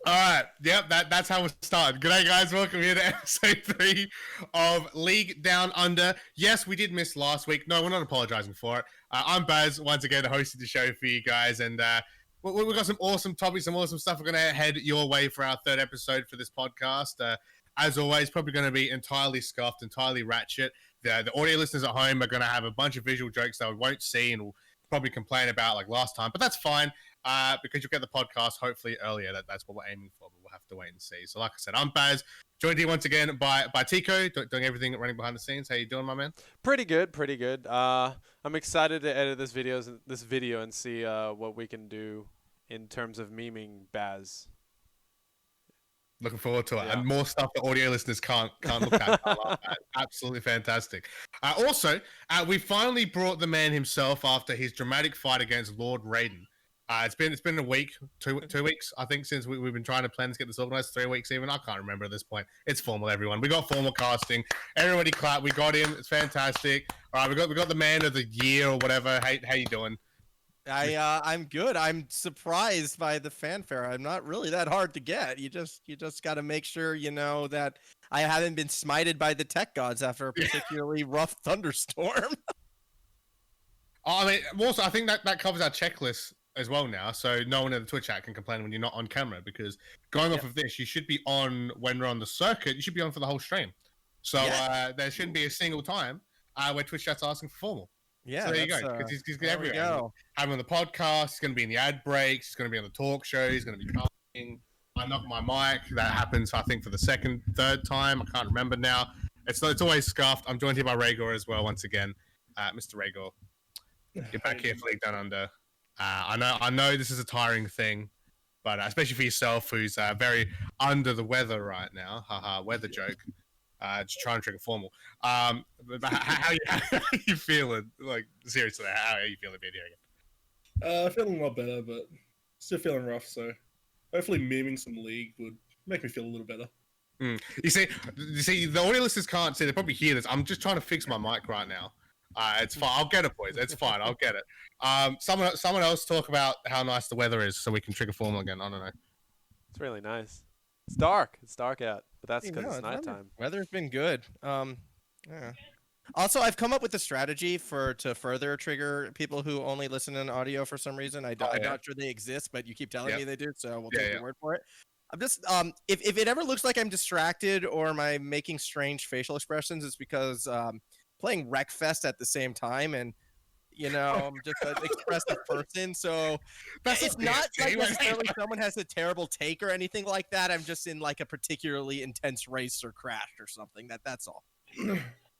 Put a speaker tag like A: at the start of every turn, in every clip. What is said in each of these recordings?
A: All right. Yep, that's how we start. Good day, guys. Welcome here to episode 3 of League Down Under. Yes, we did miss last week. No, we're not apologizing for it. I'm Baz, once again, hosting the show for you guys. And we've got some awesome topics, some awesome stuff. We're going to head your way for our third episode for this podcast. As always, probably going to be entirely scuffed, entirely ratchet. The audio listeners at home are going to have a bunch of visual jokes that we won't see and will probably complain about like last time. But that's fine. Because you'll get the podcast hopefully earlier. That's what we're aiming for, but we'll have to wait and see. So like I said, I'm Baz, joined here once again by Teacko, doing everything running behind the scenes. How you doing, my man?
B: Pretty good. I'm excited to edit this video and see what we can do in terms of memeing Baz.
A: Looking forward to it.
B: Yeah.
A: And more stuff that audio listeners can't look at. I love that. Absolutely fantastic. Also, we finally brought the man himself after his dramatic fight against Lord Raiden. It's been a week, two weeks, I think, since we've been trying to plan to get this organized. 3 weeks even. I can't remember at this point. It's formal, everyone. We got formal casting. Everybody clap. We got him. It's fantastic. All right, we got the man of the year or whatever. How you doing?
C: I'm good. I'm surprised by the fanfare. I'm not really that hard to get. You just got to make sure you know that I haven't been smited by the tech gods after a particularly rough thunderstorm.
A: I mean, also, I think that covers our checklist as well now, so no one in the Twitch chat can complain when you're not on camera, because going off of this, you should be on when we're on the circuit. You should be on for the whole stream. So there shouldn't be a single time where Twitch chat's asking for formal.
C: Yeah,
A: so there you go. Because he's everywhere. Having on the podcast, he's going to be in the ad breaks, he's going to be on the talk show, he's going to be casting. I knocked my mic. That happens, I think, for the third time. I can't remember now. It's always scuffed. I'm joined here by Raygor as well, once again. Mr. Raygor, get back here for League Down Under. I know this is a tiring thing, but especially for yourself, who's very under the weather right now. Haha, weather joke. Just trying to trigger formal. But how you feeling? Like, seriously, how are you feeling being here again?
D: Feeling a lot better, but still feeling rough. So hopefully, memeing some League would make me feel a little better.
A: You see, the audio listeners can't see. They probably hear this. I'm just trying to fix my mic right now. It's fine. I'll get it, boys. It's fine. I'll get it. Someone else talk about how nice the weather is, so we can trigger formal again. I don't know.
B: It's really nice. It's dark. It's dark out, but that's because it's nighttime.
C: Weather's been good. Yeah. Also, I've come up with a strategy to further trigger people who only listen in audio for some reason. I'm not sure they exist, but you keep telling me they do, so we'll take your word for it. I'm just if it ever looks like I'm distracted or I'm making strange facial expressions, it's because playing Wreckfest at the same time, and I'm just an expressive person, so it's not like necessarily someone has a terrible take or anything like that. I'm just in like a particularly intense race or crashed or something. That's all.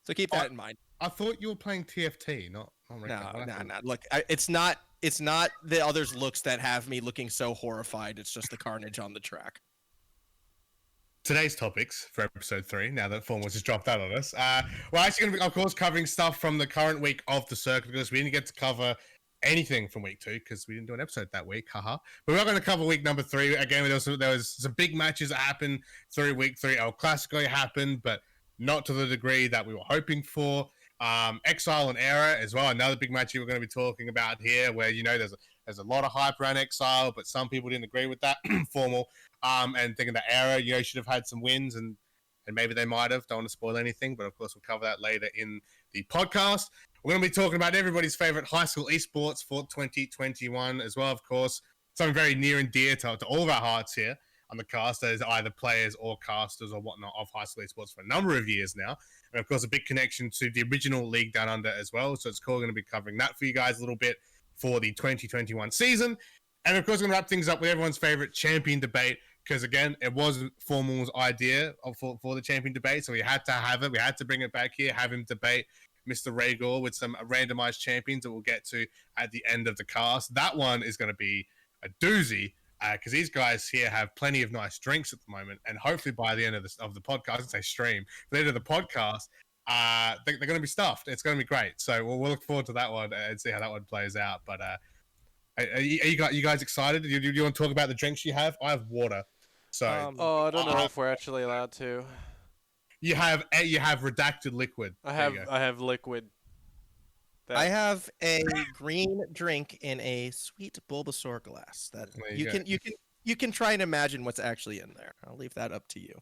C: So keep that in mind.
A: I thought you were playing TFT, not Wreckfest.
C: No. Look, it's not the others' looks that have me looking so horrified. It's just the carnage on the track.
A: Today's topics for episode 3, now that Formal just dropped out on us, we're actually going to be, of course, covering stuff from the current week of the circuit, because we didn't get to cover anything from week 2 because we didn't do an episode that week, haha. But we're going to cover week number 3. Again, there was some big matches that happened through week 3. El Clasico happened, but not to the degree that we were hoping for. Exile and Era as well, another big match we're going to be talking about here, where there's a lot of hype around Exile, but some people didn't agree with that. Formal. And thinking that Era, should have had some wins, and maybe they might have. Don't want to spoil anything, but of course we'll cover that later in the podcast. We're going to be talking about everybody's favorite high school esports for 2021 as well, of course. Something very near and dear to all of our hearts here on the cast, as either players or casters or whatnot of high school esports for a number of years now. And of course, a big connection to the original League Down Under as well. So it's cool. Going to be covering that for you guys a little bit for the 2021 season. And of course, we're going to wrap things up with everyone's favorite champion debate, because again, it was Formal's idea for the champion debate, so we had to have it. We had to bring it back here, have him debate Mr. Raygor with some randomized champions that we'll get to at the end of the cast. That one is going to be a doozy, because these guys here have plenty of nice drinks at the moment, and hopefully by the end of the podcast, I didn't say stream, by the end of the podcast, they're going to be stuffed. It's going to be great. So we'll look forward to that one and see how that one plays out. But are you guys excited? Do you want to talk about the drinks you have? I have water. So
B: I don't know if we're actually allowed to.
A: You have redacted liquid.
B: I have liquid.
C: I have a green drink in a sweet Bulbasaur glass that you you can try and imagine what's actually in there. I'll leave that up to you.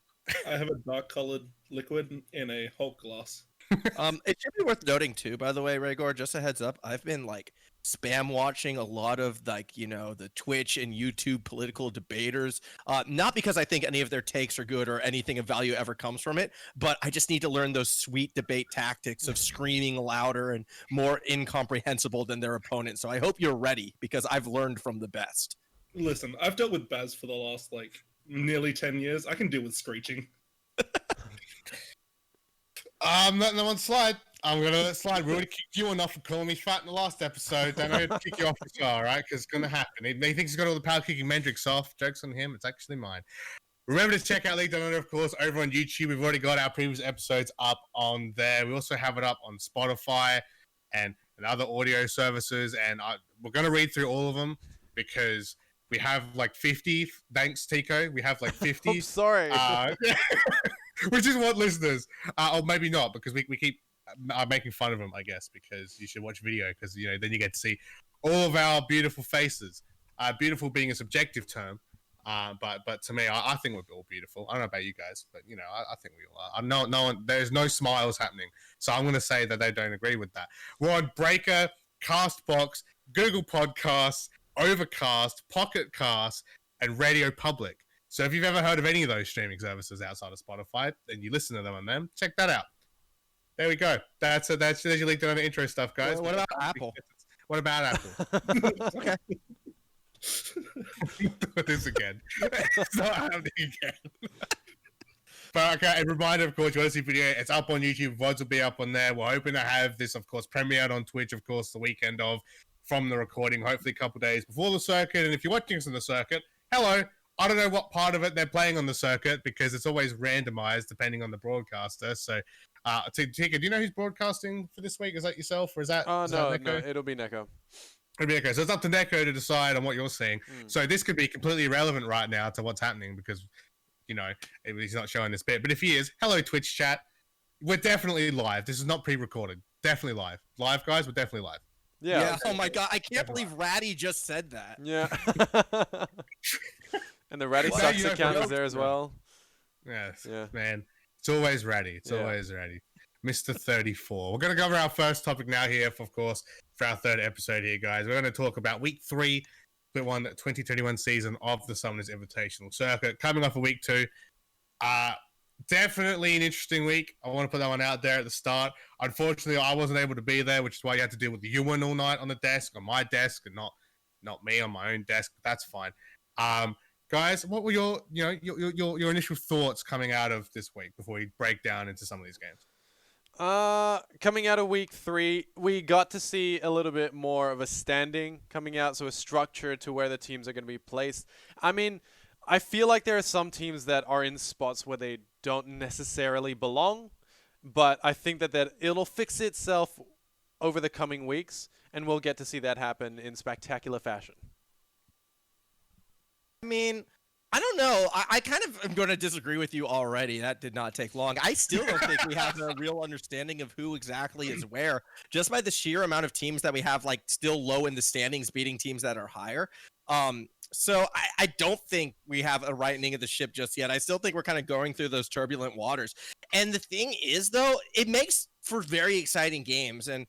D: I have a dark colored liquid in a Hulk glass.
C: It should be worth noting too, by the way, Raygor, just a heads up, I've been like spam watching a lot of like, you know, the Twitch and YouTube political debaters. Not because I think any of their takes are good or anything of value ever comes from it, but I just need to learn those sweet debate tactics of screaming louder and more incomprehensible than their opponent. So I hope you're ready because I've learned from the best.
D: Listen, I've dealt with Baz for the last like nearly 10 years. I can deal with screeching.
A: I'm letting them on slide. I'm gonna let it slide. We already kicked you enough for calling me fat in the last episode. Then I'm gonna kick you off the car, right? Because it's gonna happen. He thinks he's got all the power kicking Mendrix off. Joke's on him. It's actually mine. Remember to check out League Down Under, of course, over on YouTube. We've already got our previous episodes up on there. We also have it up on Spotify and other audio services. And we're gonna read through all of them because we have like 50. Thanks, Teacko. We have like 50.
B: I'm sorry.
A: Which is what listeners, or maybe not, because we keep making fun of them, I guess, because you should watch video, because you know then you get to see all of our beautiful faces. Beautiful being a subjective term, but to me, I think we're all beautiful. I don't know about you guys, but you know, I think we all are. No one, there's no smiles happening, so I'm going to say that they don't agree with that. We're on Breaker, Castbox, Google Podcasts, Overcast, Pocket Cast, and Radio Public. So if you've ever heard of any of those streaming services outside of Spotify, and you listen to them on them, check that out. There we go. There's your link to the intro stuff, guys.
C: What about Apple?
A: What about Apple?
C: Okay.
A: This again. It's not happening again. But okay, a reminder, of course, you want to see video, it's up on YouTube. VODs will be up on there. We're hoping to have this, of course, premiered on Twitch, of course, the weekend of from the recording, hopefully a couple days before the circuit. And if you're watching us on the circuit, hello. I don't know what part of it they're playing on the circuit because it's always randomized depending on the broadcaster. So, Teacko, do you know who's broadcasting for this week? Is that yourself or is that?
B: Oh, no,
A: Neko?
B: it'll be Neko.
A: It'll be Neko. So it's up to Neko to decide on what you're seeing. So this could be completely irrelevant right now to what's happening because, you know, he's not showing this bit. But if he is, hello, Twitch chat. We're definitely live. This is not pre-recorded. Definitely live. Live, guys, we're definitely live.
B: Yeah.
C: Oh my god, I can't believe Ratty just said that.
B: Yeah. And the Ratty Sucks account is there as well.
A: Yes,
B: yeah.
A: Man. It's always ready. It's always ready. Mr. 34. We're going to cover our first topic now here, of course, for our third episode here, guys. We're going to talk about week 3, week 1, 2021 season of the Summoners Invitational Circuit. Coming off of week 2. Definitely an interesting week. I want to put that one out there at the start. Unfortunately, I wasn't able to be there, which is why you had to deal with the Ewan all night on the desk, on my desk, and not me on my own desk, but that's fine. Guys, what were your initial thoughts coming out of this week before we break down into some of these games?
B: Coming out of week 3, we got to see a little bit more of a standing coming out, so a structure to where the teams are going to be placed. I mean, I feel like there are some teams that are in spots where they don't necessarily belong, but I think that it'll fix itself over the coming weeks, and we'll get to see that happen in spectacular fashion.
C: I mean, I don't know. I kind of am going to disagree with you already. That did not take long. I still don't think we have a real understanding of who exactly is where, just by the sheer amount of teams that we have, like, still low in the standings beating teams that are higher. So I don't think we have a rightening of the ship just yet. I still think we're kind of going through those turbulent waters. And the thing is, though, it makes for very exciting games. And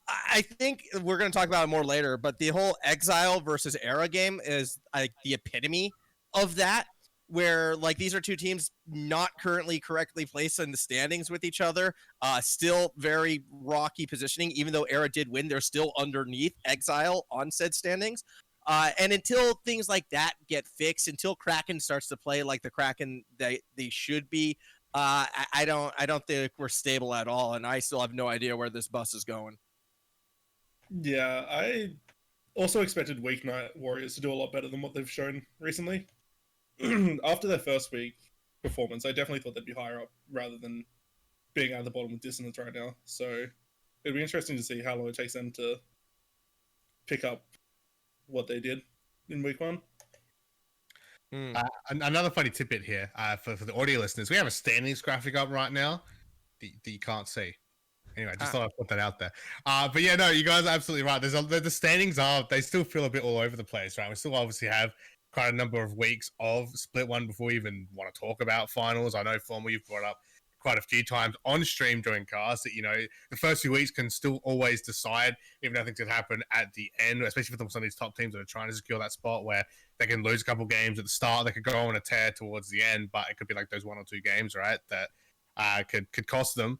C: I think we're going to talk about it more later, but the whole Exile versus Era game is like the epitome of that, where like these are two teams not currently correctly placed in the standings with each other, still very rocky positioning. Even though Era did win, they're still underneath Exile on said standings. And until things like that get fixed, until Kraken starts to play like the Kraken they should be, I don't think we're stable at all, and I still have no idea where this bus is going.
D: Yeah, I also expected Weeknight Warriors to do a lot better than what they've shown recently. After their first week performance, I definitely thought they'd be higher up rather than being at the bottom with Dissonance right now. So it'd be interesting to see how long it takes them to pick up what they did in week 1.
A: Another funny tidbit here for the audio listeners, we have a standings graphic up right now that you can't see. Anyway, just thought I'd put that out there. But yeah, no, you guys are absolutely right. The standings they still feel a bit all over the place, right? We still obviously have quite a number of weeks of Split 1 before we even want to talk about finals. I know, Former, you've brought up quite a few times on stream during cast that, the first few weeks can still always decide if nothing could happen at the end, especially for some of these top teams that are trying to secure that spot where they can lose a couple games at the start. They could go on a tear towards the end, but it could be like those 1 or 2 games, right, that could cost them.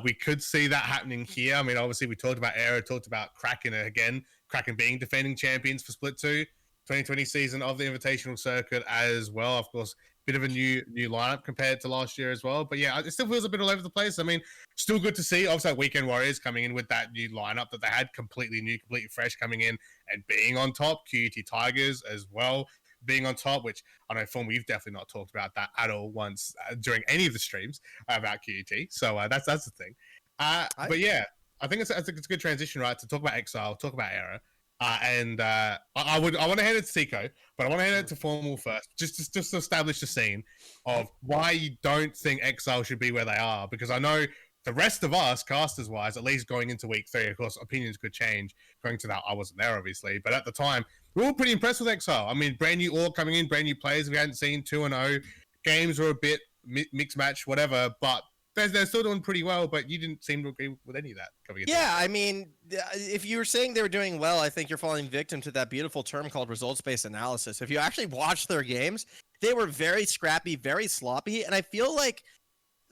A: We could see that happening here. I mean, obviously, we talked about Era, talked about Kraken again. Kraken being defending champions for Split 2, 2020 season of the Invitational Circuit as well. Of course, bit of a new lineup compared to last year as well. But yeah, it still feels a bit all over the place. I mean, still good to see. Obviously, Weekend Warriors coming in with that new lineup that they had, completely new, completely fresh, coming in and being on top. QUT Tigers as well being on top, which I know, Form, we've definitely not talked about that at all once during any of the streams about QUT. So that's the thing. But yeah, I think it's a good transition, right, to talk about Exile, talk about Era. I want to hand it to Teacko, but I want to hand it to Formal first, just to establish the scene of why you don't think Exile should be where they are, because I know the rest of us, casters wise, at least going into week 3, of course, opinions could change going to that. I wasn't there, obviously, but at the time, we were all pretty impressed with Exile. I mean, brand new all coming in, brand new players we hadn't seen, 2-0 games were a bit mixed match, whatever, but they're still doing pretty well, but you didn't seem to agree with any of that coming in.
C: Yeah, I mean, if you were saying they were doing well, I think you're falling victim to that beautiful term called results-based analysis. If you actually watch their games, they were very scrappy, very sloppy, and I feel like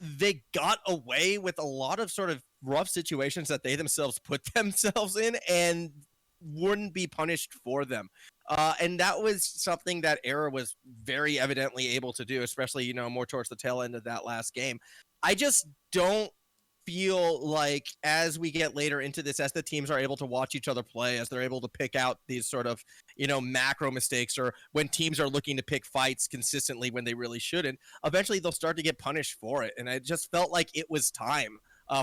C: they got away with a lot of sort of rough situations that they themselves put themselves in and wouldn't be punished for them. And that was something that Era was very evidently able to do, especially, more towards the tail end of that last game. I just don't feel like as we get later into this, as the teams are able to watch each other play, as they're able to pick out these sort of, macro mistakes, or when teams are looking to pick fights consistently when they really shouldn't, eventually they'll start to get punished for it. And I just felt like it was time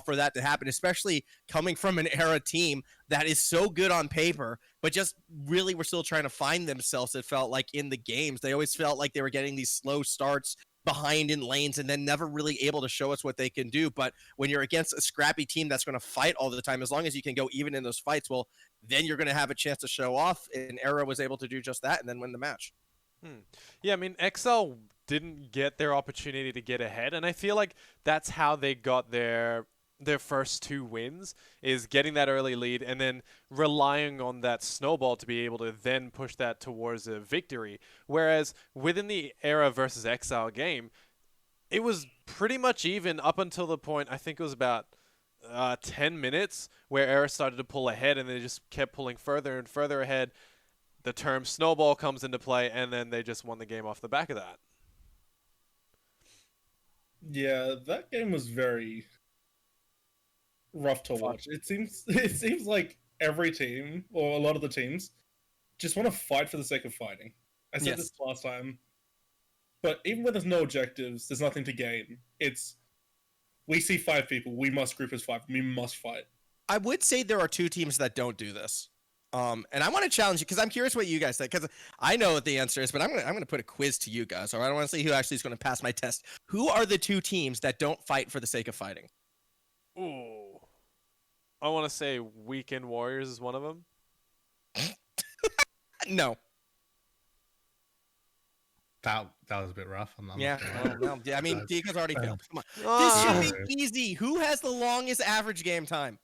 C: for that to happen, especially coming from an Era team that is so good on paper, but just really were still trying to find themselves. It felt like in the games, they always felt like they were getting these slow starts behind in lanes and then never really able to show us what they can do. But when you're against a scrappy team that's going to fight all the time, as long as you can go even in those fights, well, then you're going to have a chance to show off. And Era was able to do just that and then win the match.
B: Yeah, I mean, XL didn't get their opportunity to get ahead, and I feel like that's how they got their first 2 wins, is getting that early lead and then relying on that snowball to be able to then push that towards a victory. Whereas within the Era versus Exile game, it was pretty much even up until the point, I think it was about 10 minutes, where Era started to pull ahead and they just kept pulling further and further ahead. The term snowball comes into play, and then they just won the game off the back of that.
D: Yeah, that game was very rough to watch. It seems like every team, or a lot of the teams, just want to fight for the sake of fighting. I said this last time, but even when there's no objectives, there's nothing to gain. We see 5 people, we must group as 5, we must fight.
C: I would say there are 2 teams that don't do this. And I want to challenge you, because I'm curious what you guys think, because I know what the answer is, but I'm gonna put a quiz to you guys. All right, I want to see who actually is going to pass my test. Who are the 2 teams that don't fight for the sake of fighting?
B: Ooh, I want to say Weekend Warriors is one of them.
C: No.
A: That was a bit rough.
C: Yeah, I mean, Teacko's already failed. Come on. This should be easy. Who has the longest average game time?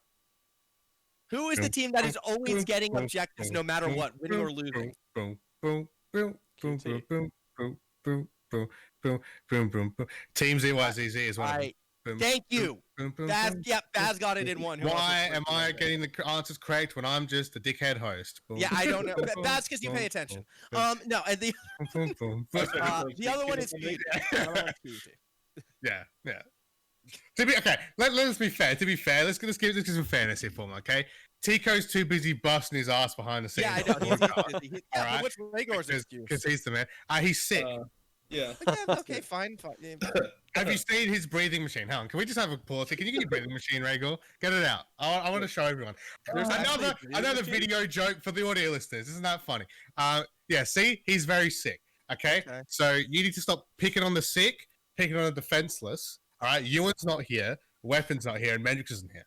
C: Who is the team that is always getting objectives no matter what, winning or losing?
A: Team ZYZZ is one of them.
C: Thank you. Baz got it in one.
A: Why am I getting the answers correct when I'm just the dickhead host?
C: Yeah, I don't know. Baz, because you pay attention. No, and the other one is QUT.
A: Yeah. Let's be fair. To be fair, let's give some fairness here for him, okay? Teacko's too busy busting his ass behind the scenes.
C: Yeah, I know. He's busy. Right? Which Raygor's excuse?
A: Because he's the man. He's sick.
D: Yeah.
C: Okay, fine. Yeah.
A: Have you seen his breathing machine? Hang on, can we just have a pause? Can you get your breathing machine, Raygor? Get it out. I want to show everyone. There's another video joke for the audio listeners. Isn't that funny? Yeah, see? He's very sick, okay? So you need to stop picking on the sick, picking on the defenseless. All right, Ewan's not here, Weapon's not here, and Mendrix isn't here.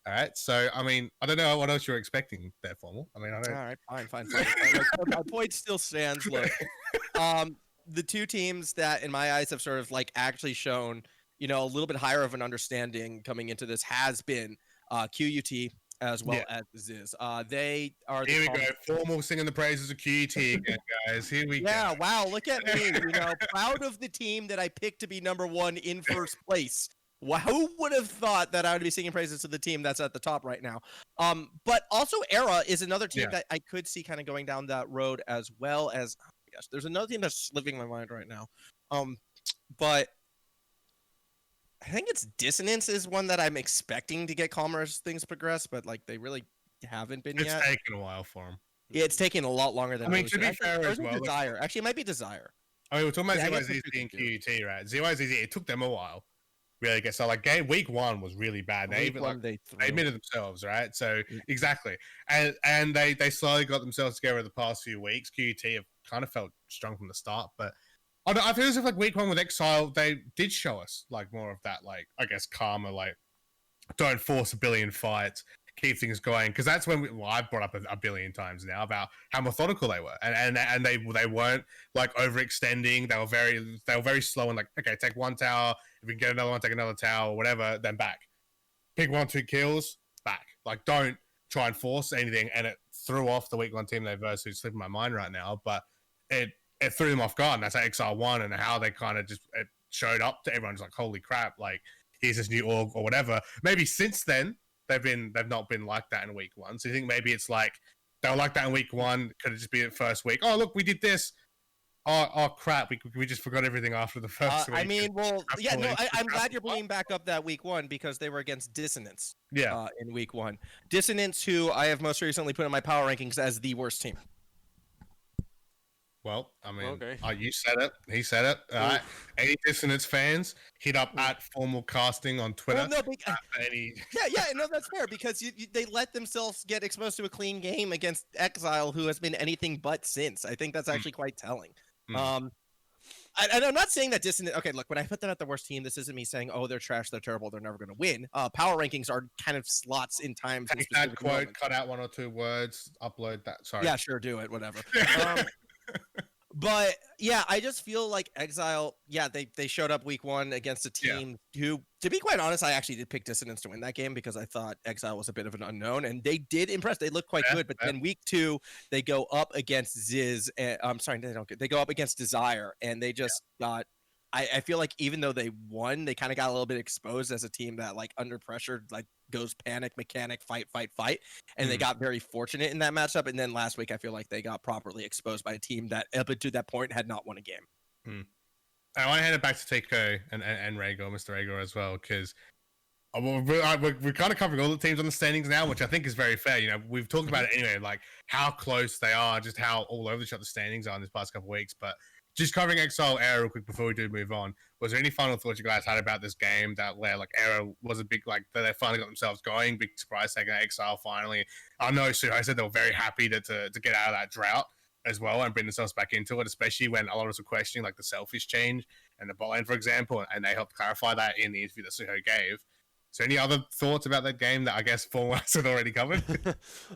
A: All right. So, I mean, I don't know what else you're expecting there, Formal. I mean, I don't.
C: All right, fine. Like, my point still stands. Look, the two teams that, in my eyes, have sort of like actually shown, a little bit higher of an understanding coming into this has been QUT as well as Ziz. They are.
A: Here we go. Formal singing the praises of QUT again, guys. Here we go.
C: Yeah, wow. Look at me. Proud of the team that I picked to be number one in first place. Wow, who would have thought that I would be singing praises to the team that's at the top right now? But also Era is another team that I could see kind of going down that road, as well as, oh my gosh, there's another team that's slipping my mind right now. But I think it's Dissonance is one that I'm expecting to get calmer as things progress, but like they really haven't been yet.
A: It's taken a while for them.
C: Yeah, it's taking a lot longer than.
A: I mean, to be fair as well,
C: Desire. Actually, it might be Desire.
A: I mean, we're talking about ZYZZ and QUT, right? ZYZZ, it took them a while. Really get so like week one was really bad. They admitted themselves, right? So exactly, and they slowly got themselves together the past few weeks. QUT have kind of felt strong from the start, but I feel as if like week one with Exile, they did show us like more of that, like I guess karma, like don't force a billion fights, keep things going, because that's when I've brought up a billion times now about how methodical they were, and they weren't like overextending. They were very slow and like, okay, take one tower. If we can get another one, take another tower or whatever, then back. Pick 1-2 kills, back. Like, don't try and force anything. And it threw off the week one team they versed, who's slipping my mind right now. But it threw them off guard. And that's how Exile won, and how they kind of just it showed up to everyone. Just like, holy crap! Like, here's this new org or whatever. Maybe since then they've not been like that in week one. So you think maybe it's like they were like that in week one? Could it just be the first week? Oh, look, we did this. Oh crap! We just forgot everything after the first week.
C: I mean, well, yeah, no, I'm glad you're bringing back up that week one, because they were against Dissonance.
A: Yeah.
C: In week one, Dissonance, who I have most recently put in my power rankings as the worst team.
A: Well, I mean, okay. You said it. He said it. All right. Any Dissonance fans, hit up at Formal Casting on Twitter.
C: Well, no, that's fair, because they let themselves get exposed to a clean game against Exile, who has been anything but since. I think that's actually quite telling. And I'm not saying that Dissonance. Okay, look, when I put them at the worst team, this isn't me saying, oh, they're trash, they're terrible, they're never going to win. Power rankings are kind of slots in times.
A: Take that quote, moments. Cut out 1 or 2 words, upload that. Sorry.
C: Yeah, sure, do it, whatever. But yeah, I just feel like Exile, they showed up week one against a team who, to be quite honest, I actually did pick Dissonance to win that game, because I thought Exile was a bit of an unknown, and they did impress. They looked quite good, but then week two, they go up against Ziz. I'm sorry, they go up against Desire, and they just got. I feel like even though they won, they kind of got a little bit exposed as a team that, like, under pressure, like, goes panic, mechanic, fight, and they got very fortunate in that matchup. And then last week, I feel like they got properly exposed by a team that up to that point had not won a game.
A: I want to hand it back to Teacko and Raygor, Mr. Raygor, as well, because we're kind of covering all the teams on the standings now, which I think is very fair. You know, we've talked about it anyway, like how close they are, just how all over the shop the standings are in this past couple of weeks, but. Just covering Exile Era real quick before we do move on. Was there any final thoughts you guys had about this game that where like Era was a big like that they finally got themselves going? Big surprise taking Exile finally. I know I said they were very happy to get out of that drought as well and bring themselves back into it, especially when a lot of us were questioning like the selfish change and the bot lane, for example, and they helped clarify that in the interview that Suho gave. So any other thoughts about that game that I guess Formal had already covered?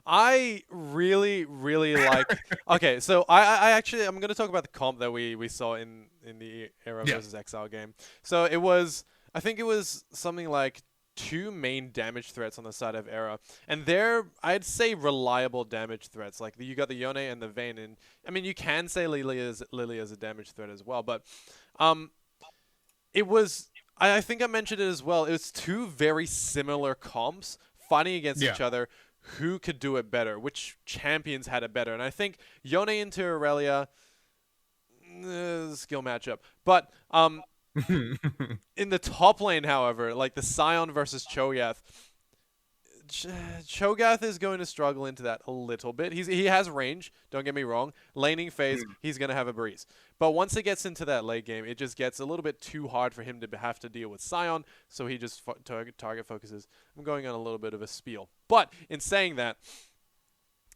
B: I really, really like... Okay, so I actually... I'm going to talk about the comp that we saw in the Era versus Exile game. So it was... I think it was something like 2 main damage threats on the side of Era. And they're, I'd say, reliable damage threats. Like, you got the Yone and the Vayne. And, I mean, you can say Lily as a damage threat as well. But it was... I think I mentioned it as well. It was 2 very similar comps fighting against each other. Who could do it better? Which champions had it better? And I think Yone into Aurelia, skill matchup. But in the top lane, however, like the Sion versus Cho'Gath, Cho'Gath is going to struggle into that a little bit. He has range, don't get me wrong. Laning phase, he's going to have a breeze. But once it gets into that late game, it just gets a little bit too hard for him to have to deal with Sion, so he just target focuses. I'm going on a little bit of a spiel. But in saying that,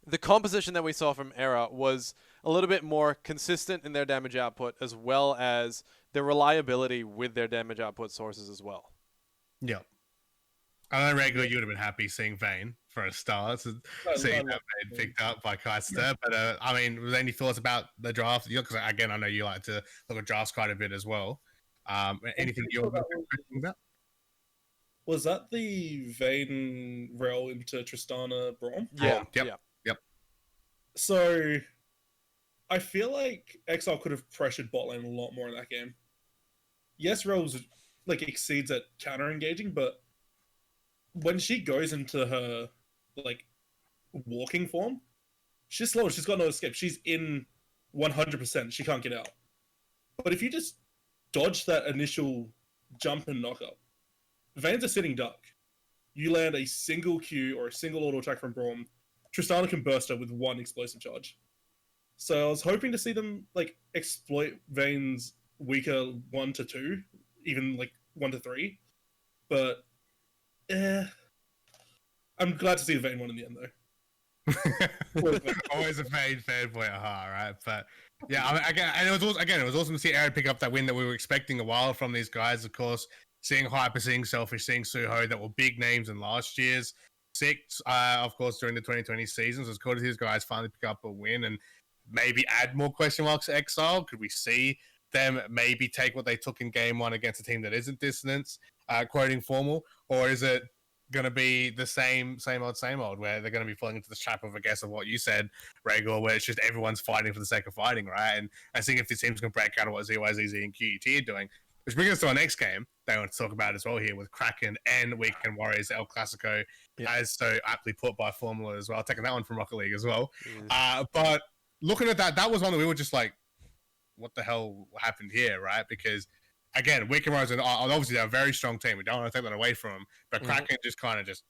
B: the composition that we saw from Era was a little bit more consistent in their damage output, as well as their reliability with their damage output sources as well.
A: Yeah. I know Raygor, you would have been happy seeing Vane for a start, seeing that Vane picked up by Keister. But I mean, was there any thoughts about the draft? Because again, I know you like to look at drafts quite a bit as well. Anything you're thinking about?
D: Was that the Vane rel into Tristana Braum?
B: Yeah.
A: Yep.
D: So I feel like Exile could have pressured bot lane a lot more in that game. Yes, Rel's like exceeds at counter engaging, but when she goes into her like walking form, she's slow. She's got no escape. She's in 100%. She can't get out. But if you just dodge that initial jump and knock up, Vane's a sitting duck. You land a single Q or a single auto attack from Braum, Tristana can burst her with one explosive charge. So I was hoping to see them like exploit Vane's weaker 1 to 2, even like 1 to 3. But I'm glad to see the Vane one in the end though.
A: Always a Vane fanboy at heart, right? But yeah, I mean, and it was awesome to see Aaron pick up that win that we were expecting a while from these guys. Of course, seeing Hyper, seeing Selfish, seeing Suho, that were big names in last year's six. Of course, during the 2020 seasons, it's cool to see these guys finally pick up a win and maybe add more question marks to Exile. Could we see them maybe take what they took in game one against a team that isn't Dissonance, quoting Formal, or is it going to be the same old, where they're going to be falling into the trap of, I guess, of what you said, Raygor, where it's just everyone's fighting for the sake of fighting, right? And I think if these teams can break out of what ZYZZ and QET are doing, which brings us to our next game they want to talk about as well here with Kraken and Weekend Warriors, El Clasico, as so aptly put by Formula as well, taking that one from Rocket League as well. But looking at that was one that we were just like, what the hell happened here, right? Because again, Weekend Warriors are obviously they're a very strong team. We don't want to take that away from them, but Kraken just kind of just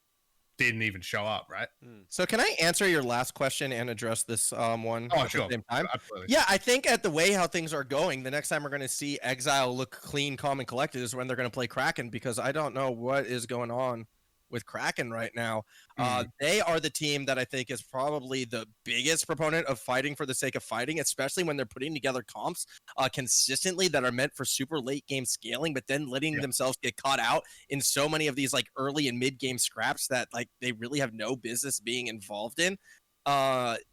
A: didn't even show up, right?
C: So can I answer your last question and address this one at
A: sure.
C: the same time?
A: Absolutely.
C: Yeah, I think at the way how things are going, the next time we're going to see Exile look clean, calm, and collected is when they're going to play Kraken, because I don't know what is going on with Kraken right now. They are the team that I think is probably the biggest proponent of fighting for the sake of fighting, especially when they're putting together comps consistently that are meant for super late game scaling, but then letting themselves get caught out in so many of these like early and mid game scraps that like they really have no business being involved in.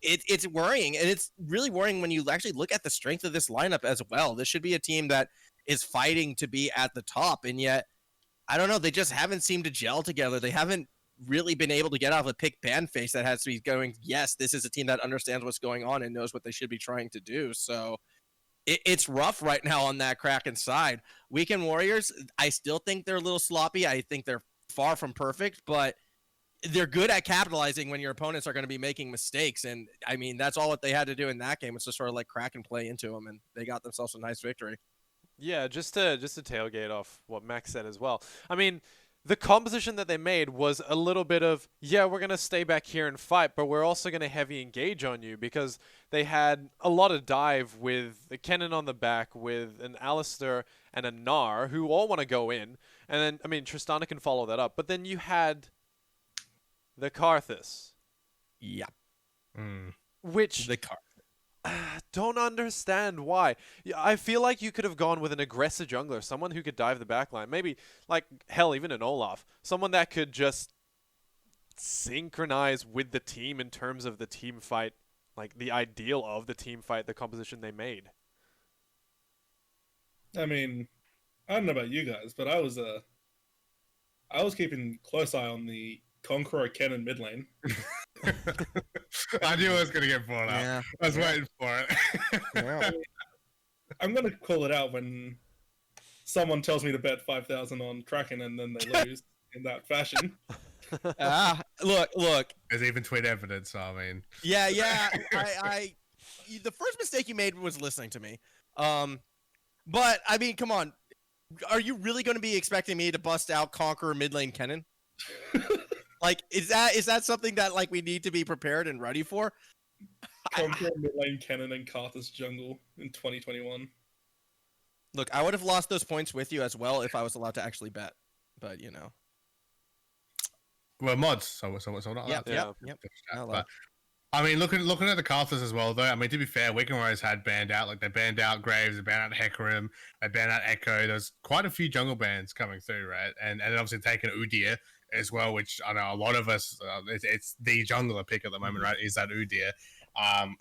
C: It's worrying, and it's really worrying when you actually look at the strength of this lineup as well. This should be a team that is fighting to be at the top, and yet I don't know, they just haven't seemed to gel together. They haven't really been able to get out of a pick ban face that has to be going, yes, this is a team that understands what's going on and knows what they should be trying to do. So it's rough right now on that Kraken side. Weekend Warriors, I still think they're a little sloppy. I think they're far from perfect, but they're good at capitalizing when your opponents are going to be making mistakes. And I mean, that's all what they had to do in that game was to sort of let Kraken play into them, and they got themselves a nice victory.
B: Yeah, just to tailgate off what Max said as well. I mean, the composition that they made was a little bit of, yeah, we're going to stay back here and fight, but we're also going to heavy engage on you, because they had a lot of dive with the Kennen on the back, with an Alistair and a Gnar, who all want to go in. And then, I mean, Tristana can follow that up. But then you had the Karthus.
C: Yeah.
B: Which...
C: The Karthus.
B: Don't understand why. I feel like you could have gone with an aggressive jungler, someone who could dive the backline. Maybe, like, hell, even an Olaf. Someone that could just synchronize with the team in terms of the team fight, like the ideal of the team fight, the composition they made.
D: I mean, I don't know about you guys, but I was keeping close eye on the Conqueror Kennen mid lane.
A: I knew I was going to get brought up.
C: Yeah.
A: I was waiting for it.
D: I'm going to call it out when someone tells me to bet 5,000 on Kraken and then they lose in that fashion.
C: Look.
A: There's even tweet evidence, I mean.
C: Yeah. I the first mistake you made was listening to me. But, I mean, come on. Are you really going to be expecting me to bust out Conqueror mid lane Kennen? Like, is that something that like we need to be prepared and ready for?
D: Conqueror mid lane Kennen and Karthus jungle in 2021.
C: Look, I would have lost those points with you as well if I was allowed to actually bet, but you know.
A: Well, mods, so not allowed.
C: Yep.
A: But, I mean, looking at the Karthus as well, though. I mean, to be fair, Weekend Warriors had banned out, like they banned out Graves, they banned out Hecarim, they banned out Echo. There's quite a few jungle bans coming through, right? And obviously taking Udyr as well, which I know a lot of us, it's the jungler pick at the moment, right? Is that Udyr.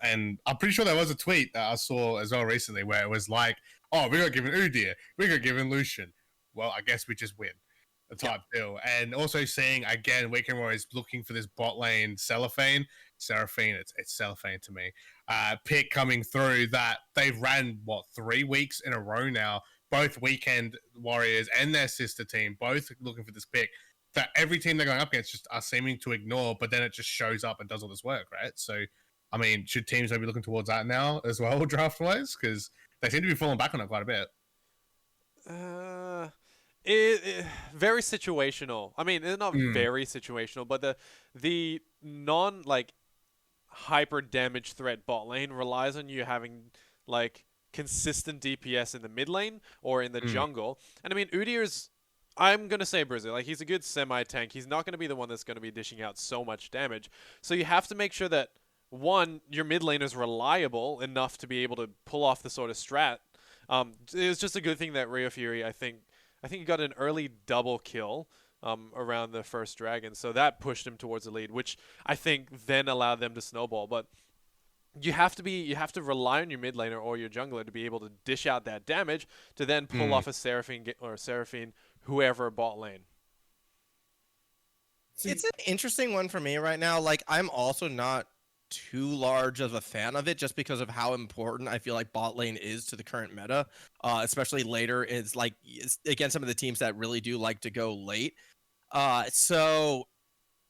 A: And I'm pretty sure there was a tweet that I saw as well recently where it was like, oh, we're going to give him Udyr, we're going to give him Lucian. Well, I guess we just win. The type deal. And also seeing, again, Weekend Warriors looking for this bot lane Seraphine, it's Seraphine to me, pick coming through that they've ran, 3 weeks in a row now, both Weekend Warriors and their sister team, both looking for this pick that every team they're going up against just are seeming to ignore, but then it just shows up and does all this work, right? So, I mean, should teams maybe looking towards that now as well, draft-wise? Because they seem to be falling back on it quite a bit.
B: Very situational. I mean, it's not very situational, but the non hyper damage threat bot lane relies on you having consistent DPS in the mid lane or in the jungle. And I mean, Udyr's, I'm gonna say Brazil, he's a good semi tank. He's not gonna be the one that's gonna be dishing out so much damage. So you have to make sure that one, your mid lane is reliable enough to be able to pull off the sort of strat. It was just a good thing that Ray Fury, I think he got an early double kill around the first dragon, so that pushed him towards the lead, which I think then allowed them to snowball. But you have to rely on your mid laner or your jungler to be able to dish out that damage to then pull off a Seraphine, whoever bot lane.
C: It's an interesting one for me right now. I'm also not too large of a fan of it just because of how important I feel like bot lane is to the current meta, especially later is against some of the teams that really do like to go late. So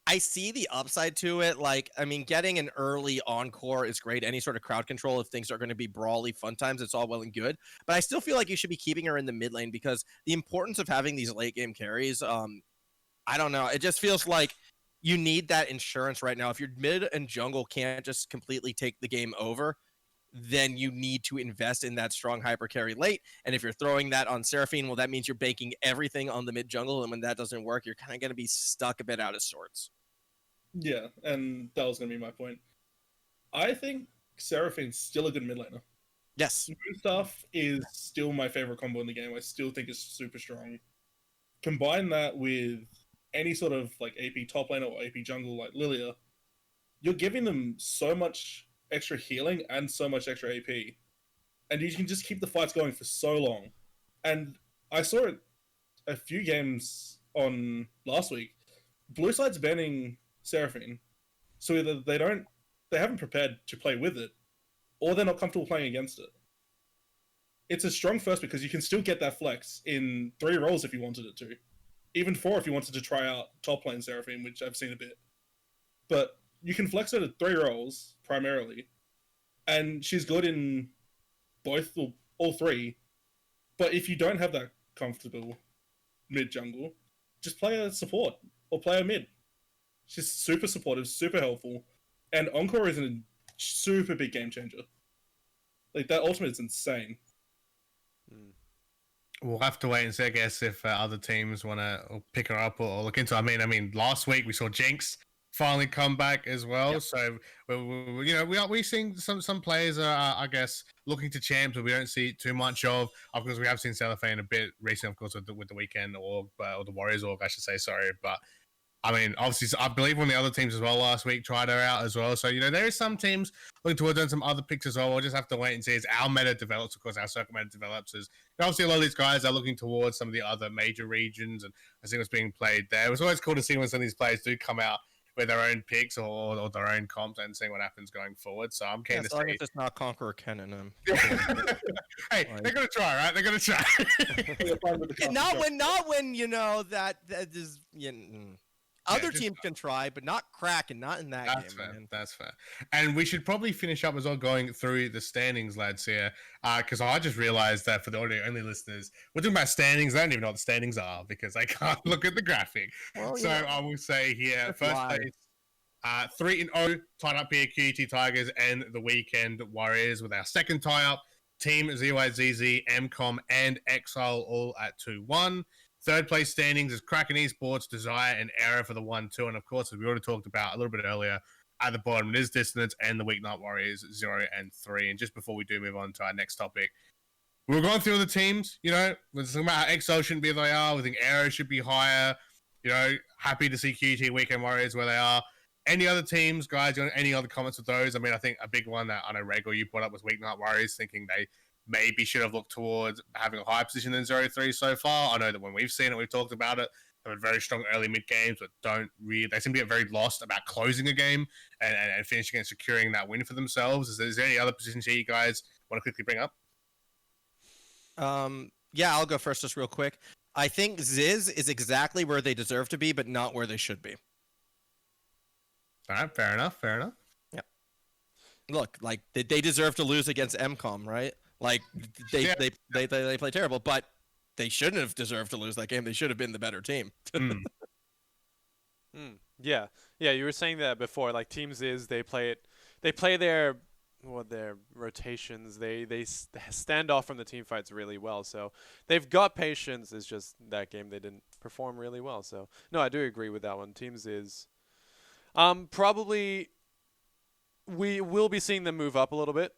C: I see the upside to it. I mean, getting an early encore is great. Any sort of crowd control, if things are going to be brawly fun times, it's all well and good. But I still feel like you should be keeping her in the mid lane because the importance of having these late game carries, I don't know. It just feels like you need that insurance right now. If your mid and jungle can't just completely take the game over, then you need to invest in that strong hyper carry late. And if you're throwing that on Seraphine, well, that means you're banking everything on the mid jungle. And when that doesn't work, you're kind of going to be stuck a bit out of sorts.
D: Yeah, and that was going to be my point. I think Seraphine's still a good mid laner.
C: Yes.
D: Stuff is still my favorite combo in the game. I still think it's super strong. Combine that with any sort of AP top laner or AP jungle like Lilia, you're giving them so much extra healing and so much extra AP. And you can just keep the fights going for so long. And I saw it a few games on last week. Blue side's banning Seraphine. So either they haven't prepared to play with it, or they're not comfortable playing against it. It's a strong first because you can still get that flex in 3 roles if you wanted it to. Even 4 if you wanted to try out top lane Seraphine, which I've seen a bit. But you can flex her to 3 roles, primarily. And she's good in all 3. But if you don't have that comfortable mid-jungle, just play a support or play a mid. She's super supportive, super helpful. And Encore is a super big game changer. That ultimate is insane.
A: We'll have to wait and see, I guess, if other teams want to pick her up or look into it. I mean, last week we saw Jinx finally come back as well. Yep. So, we're seeing some players are, I guess, looking to champs, but we don't see too much of. Of course, we have seen Cellophane a bit recently, of course, with the Weekend org, or the Warriors org, I should say, sorry. But, I mean, obviously, I believe one of the other teams as well last week tried her out as well. So, there is some teams looking towards doing some other picks as well. We'll just have to wait and see as our meta develops. Of course, our circuit meta develops. Obviously, a lot of these guys are looking towards some of the other major regions and I think what's being played there. It was always cool to see when some of these players do come out with their own picks or their own comps and seeing what happens going forward. So I'm keen to see.
C: As long as it's not Conqueror Ken and them.
A: Hey, they're gonna try, right? They're gonna try.
C: not when that is. Other teams can try, but not Crack and not in that game.
A: Fair.
C: Man.
A: That's fair. And we should probably finish up as well going through the standings, lads, here. Because I just realized that for the audio-only listeners, we're talking about standings. I don't even know what the standings are because I can't look at the graphic. Well, so I will say here, first place, 3-0, tied up here, QT Tigers and the Weekend Warriors with our second tie-up. Team ZYZZ, MCOM, and Exile all at 2-1. Third place standings is Kraken Esports, Desire, and Error for the 1-2. And of course, as we already talked about a little bit earlier, at the bottom it is Dissonance and the Weeknight Warriors 0 and 3. And just before we do move on to our next topic, we were going through the teams, we're talking about how Exile shouldn't be where they are. We think Error should be higher. happy to see QT Weekend Warriors where they are. Any other teams, guys? Any other comments with those? I mean, I think a big one that I know Raygor you brought up was Weeknight Warriors, thinking they maybe should have looked towards having a higher position than 0-3 so far. I know that when we've seen it, we've talked about it. They have very strong early mid games, but they seem to get very lost about closing a game and finishing and securing that win for themselves. Is there any other positions here you guys want to quickly bring up?
C: Yeah, I'll go first just real quick. I think Ziz is exactly where they deserve to be, but not where they should be.
A: All right, fair enough.
C: Yeah. Look, like they deserve to lose against MCOM, right? Like they play terrible, but they shouldn't have deserved to lose that game. They should have been the better team.
B: Yeah, you were saying that before. Like teams they play their rotations. They stand off from the team fights really well. So they've got patience. It's just that game they didn't perform really well. So no, I do agree with that one. Teams probably we will be seeing them move up a little bit,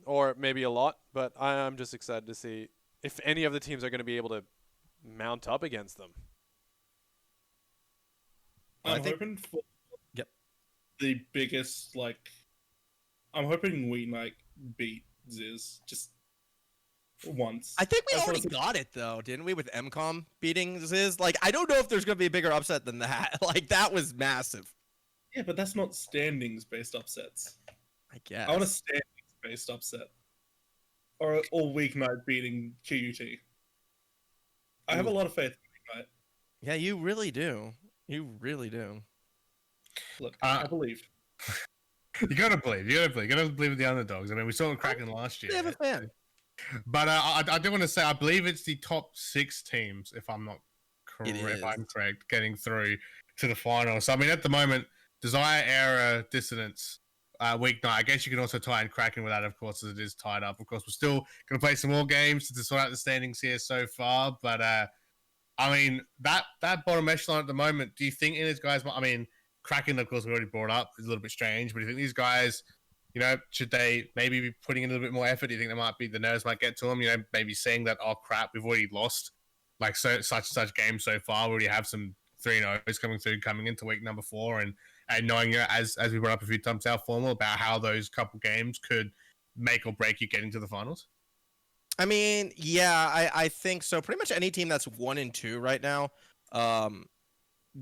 B: or maybe a lot. But I'm just excited to see if any of the teams are going to be able to mount up against them.
D: I'm hoping for the biggest, I'm hoping Weeknight beat Ziz just once.
C: I think we already got it, though, didn't we, with MCOM beating Ziz? Like, I don't know if there's going to be a bigger upset than that. Like, that was massive.
D: Yeah, but that's not standings-based upsets.
C: I guess.
D: I want a standings-based upset. Or Weeknight beating QUT. I have a lot of faith in Weeknight.
C: Yeah, you really do. You really do.
D: Look, I believe.
A: You gotta believe. You gotta believe with the underdogs. I mean, we saw them cracking last year.
C: They have a fan.
A: But I do want to say, I believe it's the top 6 teams, if I'm correct, getting through to the final. So I mean, at the moment, Desire, Era, Dissonance, Weeknight. I guess you can also tie in Kraken with that, of course, as it is tied up. Of course, we're still going to play some more games to sort out the standings here so far. But I mean, that bottom echelon at the moment, do you think any of these guys, I mean, Kraken, of course, we already brought up, is a little bit strange, but do you think these guys, should they maybe be putting in a little bit more effort? Do you think the nerves might get to them, maybe saying that, oh crap, we've already lost such games so far. We already have some 3-0s coming into week number 4 and knowing, as we brought up a few times, our formal about how those couple games could make or break you getting to the finals?
C: I mean, yeah, I think so. Pretty much any team that's 1-2 right now,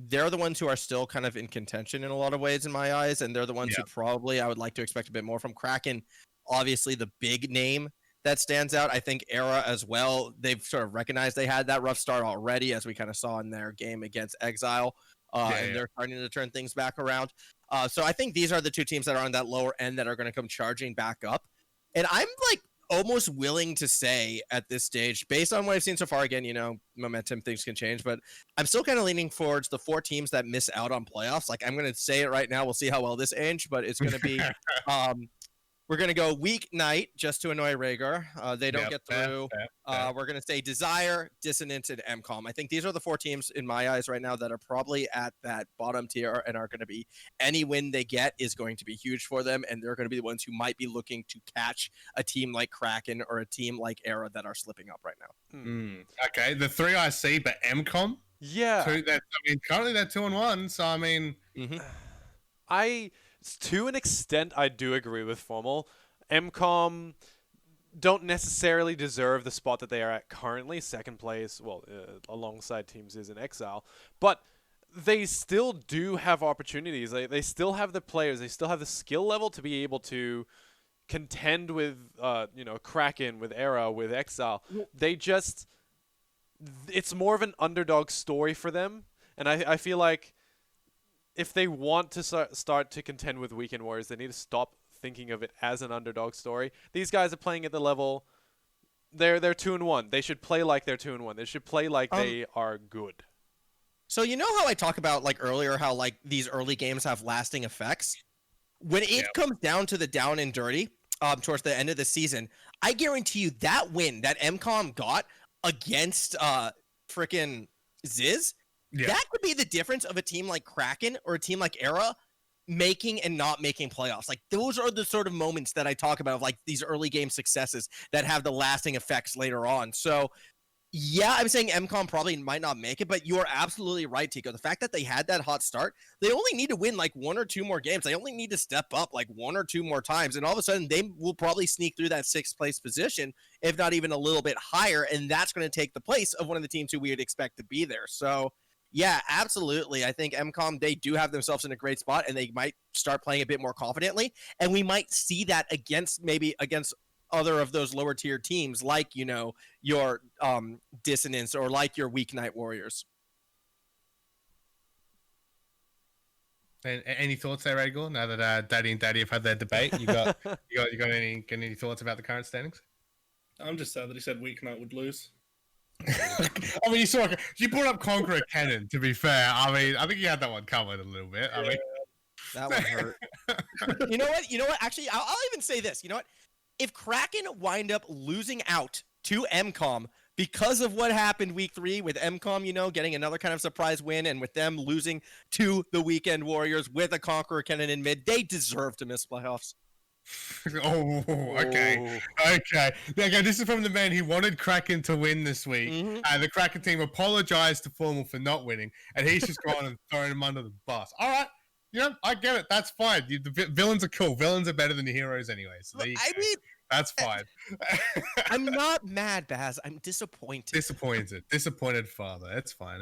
C: they're the ones who are still kind of in contention in a lot of ways in my eyes, and they're the ones who probably I would like to expect a bit more from. Kraken, obviously the big name that stands out. I think Era as well, they've sort of recognized they had that rough start already, as we kind of saw in their game against Exile, and they're starting to turn things back around. So I think these are the 2 teams that are on that lower end that are going to come charging back up. And I'm almost willing to say at this stage, based on what I've seen so far, again, momentum, things can change, but I'm still kind of leaning towards the 4 teams that miss out on playoffs. Like, I'm going to say it right now. We'll see how well this ends, but it's going to be, we're going to go Weeknight just to annoy Raygor. They don't get through. We're going to say Desire, Dissonance, and MCOM. I think these are the 4 teams in my eyes right now that are probably at that bottom tier and are going to be, any win they get is going to be huge for them, and they're going to be the ones who might be looking to catch a team like Kraken or a team like Era that are slipping up right now.
A: Okay, the 3 I see, but MCOM?
B: Yeah.
A: Currently they're 2-1, so I mean...
B: To an extent, I do agree with Formal. MCOM don't necessarily deserve the spot that they are at currently, second place, alongside teams is in Exile, but they still do have opportunities. They still have the players, they still have the skill level to be able to contend with, Kraken, with Era, with Exile. It's more of an underdog story for them, and I feel like if they want to start to contend with Weekend Warriors, they need to stop thinking of it as an underdog story. These guys are playing at the level. They're 2-1. They should play like they're 2-1. They should play like they are good.
C: So you know how I talk about earlier how these early games have lasting effects? When it comes down to the down and dirty, towards the end of the season, I guarantee you that win that MCOM got against frickin' Ziz. Yeah. That could be the difference of a team like Kraken or a team like Era making and not making playoffs. Those are the sort of moments that I talk about of these early game successes that have the lasting effects later on. So Yeah, I'm saying MCOM probably might not make it, but you are absolutely right, Teacko. The fact that they had that hot start, they only need to win like 1 or 2 more games. They only need to step up like 1 or 2 more times, and all of a sudden they will probably sneak through that 6th place position, if not even a little bit higher, and that's going to take the place of one of the teams who we would expect to be there. So, yeah, absolutely. I think MCOM, they do have themselves in a great spot, and they might start playing a bit more confidently, and we might see that against other of those lower tier teams, like your Dissonance or like your Weeknight Warriors.
A: And any thoughts there, Raygor? Now that Daddy and Daddy have had their debate, you got any thoughts about the current standings?
D: I'm just sad that he said Weeknight would lose.
A: I mean, you brought up Conqueror Cannon. To be fair, I mean, I think you had that one covered a little bit. I mean,
C: that one hurt. You know what? Actually, I'll even say this. You know what? If Kraken wind up losing out to MCOM because of what happened week 3 with MCOM, getting another kind of surprise win, and with them losing to the Weekend Warriors with a Conqueror Cannon in mid, they deserve to miss playoffs.
A: Okay. This is from the man who wanted Kraken to win this week, and the Kraken team apologized to Formal for not winning, and he's just gone and thrown him under the bus. All right. I get it. That's fine. The villains are cool. Villains are better than the heroes anyway. So that's fine.
C: I'm not mad, Baz. I'm disappointed.
A: Disappointed father. It's fine.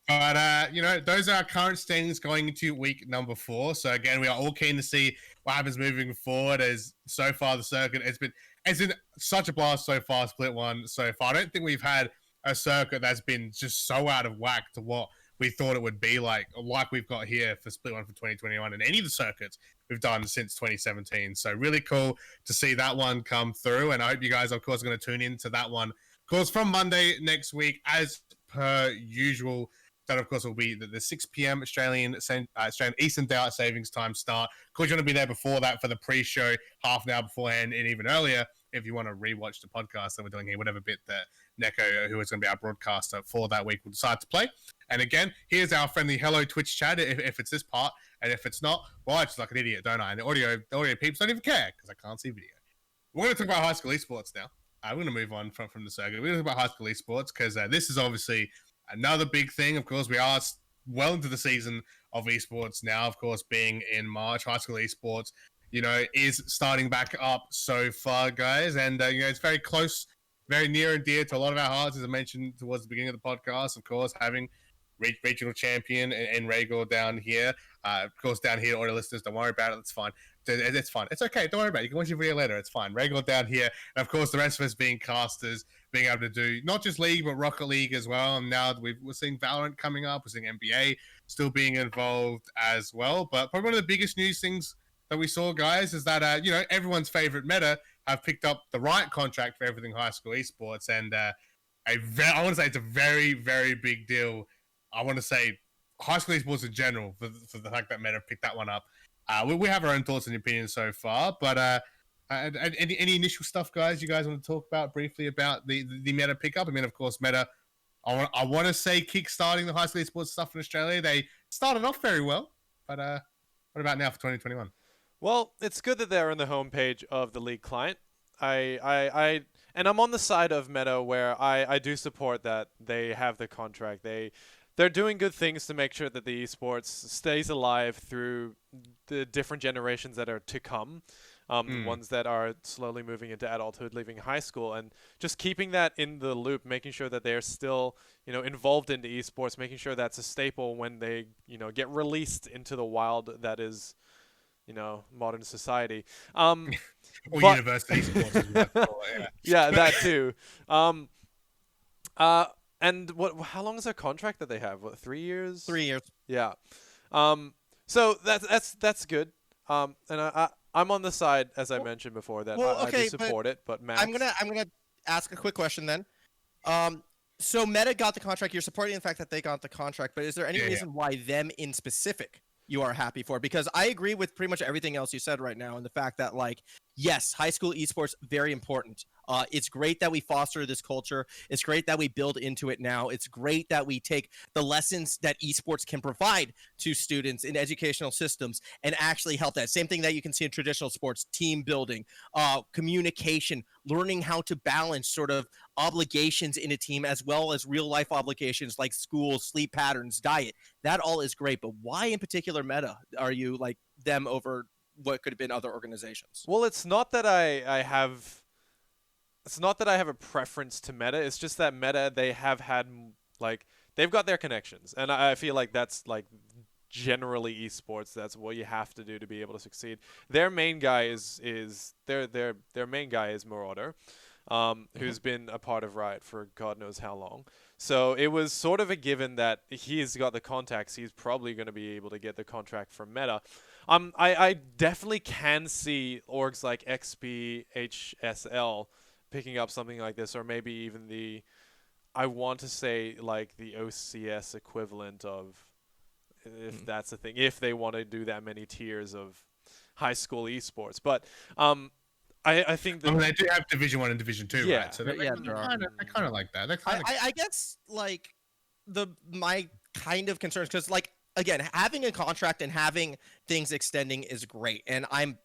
A: But those are our current standings going into week number 4. So again, we are all keen to see what happens moving forward. As so far the circuit it's been such a blast so far. Split 1 so far. I don't think we've had a circuit that's been just so out of whack to what we thought it would be like we've got here for Split 1 for 2021 and any of the circuits we've done since 2017. So really cool to see that one come through, and I hope you guys, of course, are going to tune into that one. Of course, from Monday next week, as per usual, that of course will be the 6 p.m. Australian Eastern Daylight Savings Time start. Of course, you're going to be there before that for the pre-show, half an hour beforehand, and even earlier if you want to rewatch the podcast that we're doing here, whatever bit that Neko, who is going to be our broadcaster for that week, will decide to play. And again, here's our friendly hello Twitch chat if it's this part, and if it's not, well, I just like an idiot, don't I? And the audio peeps don't even care because I can't see video. We're going to talk about high school esports now. We're going to move on from the circuit. We're going to talk about high school esports because this is obviously another big thing. Of course, we are well into the season of esports now, of course, being in March. High school esports, is starting back up so far, guys. And, it's very close, very near and dear to a lot of our hearts, as I mentioned towards the beginning of the podcast, of course, having regional champion and Raygor down here. Of course, down here, all the listeners, don't worry about it. It's fine. It's fine. It's okay. Don't worry about it. You can watch your video later. It's fine. Raygor down here. And, of course, the rest of us being casters, being able to do not just League, but Rocket League as well. And now we're seeing Valorant coming up. We're seeing NBA still being involved as well. But probably one of the biggest news things that we saw, guys, is that, everyone's favorite meta have picked up the right contract for everything high school esports. And I want to say it's a very, very big deal. I want to say high school esports in general for the fact that Meta picked that one up. We have our own thoughts and opinions so far, but any initial stuff, guys, you guys want to talk about briefly about the Meta pickup? I mean, of course, Meta, I want to say kickstarting the high school esports stuff in Australia. They started off very well, but what about now for 2021?
B: Well, it's good that they're on the homepage of the League client. And I'm on the side of Meta where I do support that they have the contract. They're doing good things to make sure that the esports stays alive through the different generations that are to come, the ones that are slowly moving into adulthood, leaving high school, and just keeping that in the loop, making sure that they're still, involved in the esports, making sure that's a staple when they, get released into the wild that is, modern society.
A: Or university esports.
B: Yeah, that too. And how long is their contract that they have? What, 3 years?
C: 3 years.
B: Yeah. So that's good. And I'm on the side, as I mentioned before, that I do support it. But Max,
C: I'm gonna ask a quick question then. So Meta got the contract. You're supporting the fact that they got the contract, but is there any reason why them in specific you are happy for? Because I agree with pretty much everything else you said right now, and the fact that, yes, high school esports, very important. It's great that we foster this culture. It's great that we build into it now. It's great that we take the lessons that esports can provide to students in educational systems and actually help that. Same thing that you can see in traditional sports: team building, communication, learning how to balance sort of obligations in a team as well as real life obligations like school, sleep patterns, diet. That all is great. But why in particular Meta are you like them over what could have been other organizations?
B: Well, it's not that I have a preference to Meta. It's just that Meta, they have had, like, they've got their connections, and I feel like that's like generally esports. That's what you have to do to be able to succeed. Their main guy is their main guy is Marauder, who's been a part of Riot for God knows how long. So it was sort of a given that he's got the contacts. He's probably going to be able to get the contract from Meta. I definitely can see orgs like XP, HSL picking up something like this, or maybe even I want to say like the OCS equivalent of, if that's a thing, if they want to do that many tiers of high school esports. But I think that
A: they do have Division 1 and Division 2,
B: yeah,
A: right? So they kind of like that.
C: I guess like my kind of concerns, because like, again, having a contract and having things extending is great, and I'm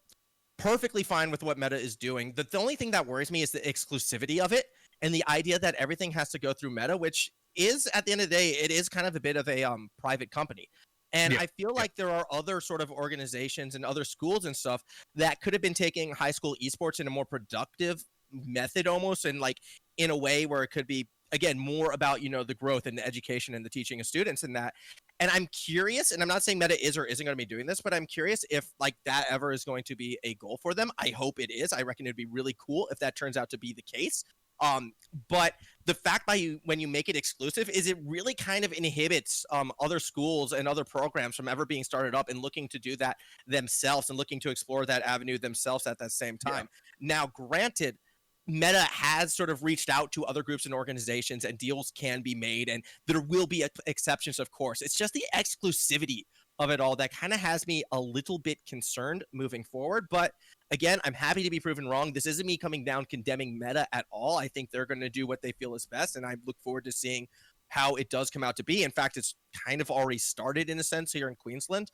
C: perfectly fine with what Meta is doing. The only thing that worries me is the exclusivity of it and the idea that everything has to go through Meta, which is, at the end of the day, it is kind of a bit of a private company. And I feel like there are other sort of organizations and other schools and stuff that could have been taking high school esports in a more productive method almost, and like in a way where it could be, again, more about, you know, the growth and the education and the teaching of students and that. And I'm curious, and I'm not saying Meta is or isn't going to be doing this, but I'm curious if like that ever is going to be a goal for them. I hope it is. I reckon it'd be really cool if that turns out to be the case. But the fact when you make it exclusive is it really kind of inhibits other schools and other programs from ever being started up and looking to do that themselves and looking to explore that avenue themselves at that same time. Now, granted, Meta has sort of reached out to other groups and organizations, and deals can be made, and there will be exceptions, of course. It's just the exclusivity of it all that kind of has me a little bit concerned moving forward. But again, I'm happy to be proven wrong. This isn't me coming down condemning Meta at all. I think they're going to do what they feel is best, and I look forward to seeing how it does come out to be. In fact, it's kind of already started in a sense here in Queensland,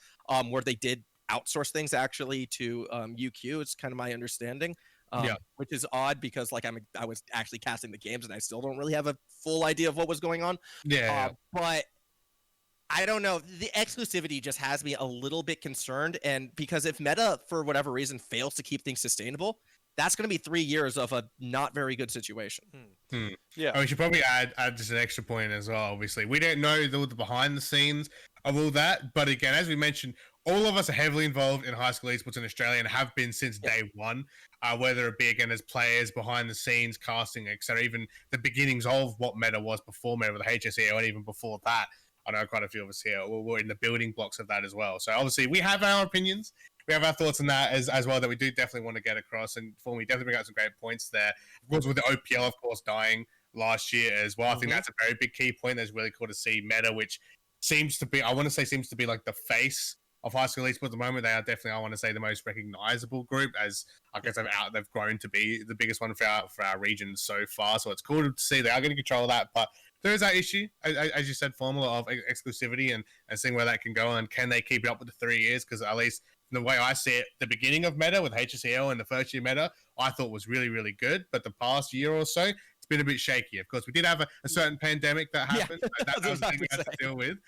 C: where they did outsource things actually to UQ. It's kind of my understanding. Which is odd because like I was actually casting the games and I still don't really have a full idea of what was going on. But I don't know. The exclusivity just has me a little bit concerned, and because if Meta for whatever reason fails to keep things sustainable, that's going to be 3 years of a not very good situation.
B: Yeah.
A: We should probably add just an extra point as well. Obviously, we don't know the behind the scenes of all that, but again, as we mentioned, all of us are heavily involved in high school esports in Australia and have been since day one, whether it be, again, as players, behind the scenes, casting, etc. Even the beginnings of what Meta was before Meta with the HSEO, and even before that, I know quite a few of us here were in the building blocks of that as well. So obviously we have our opinions. We have our thoughts on that as well that we do definitely want to get across. And for me, definitely bring out some great points there. Of course, with the OPL, of course, dying last year as well. I think that's a very big key point. That's really cool to see Meta, which seems to be like the face of high school esports at the moment. They are definitely, I want to say, the most recognizable group, as I guess they've grown to be the biggest one for our region so far. So it's cool to see they are going to control that. But there is that issue, as you said, formula of exclusivity and seeing where that can go, and can they keep it up with the 3 years? Because at least the way I see it, the beginning of Meta with HSEL and the first year Meta, I thought was really, really good. But the past year or so, it's been a bit shaky. Of course, we did have a certain pandemic that happened. That was the thing we had to deal with.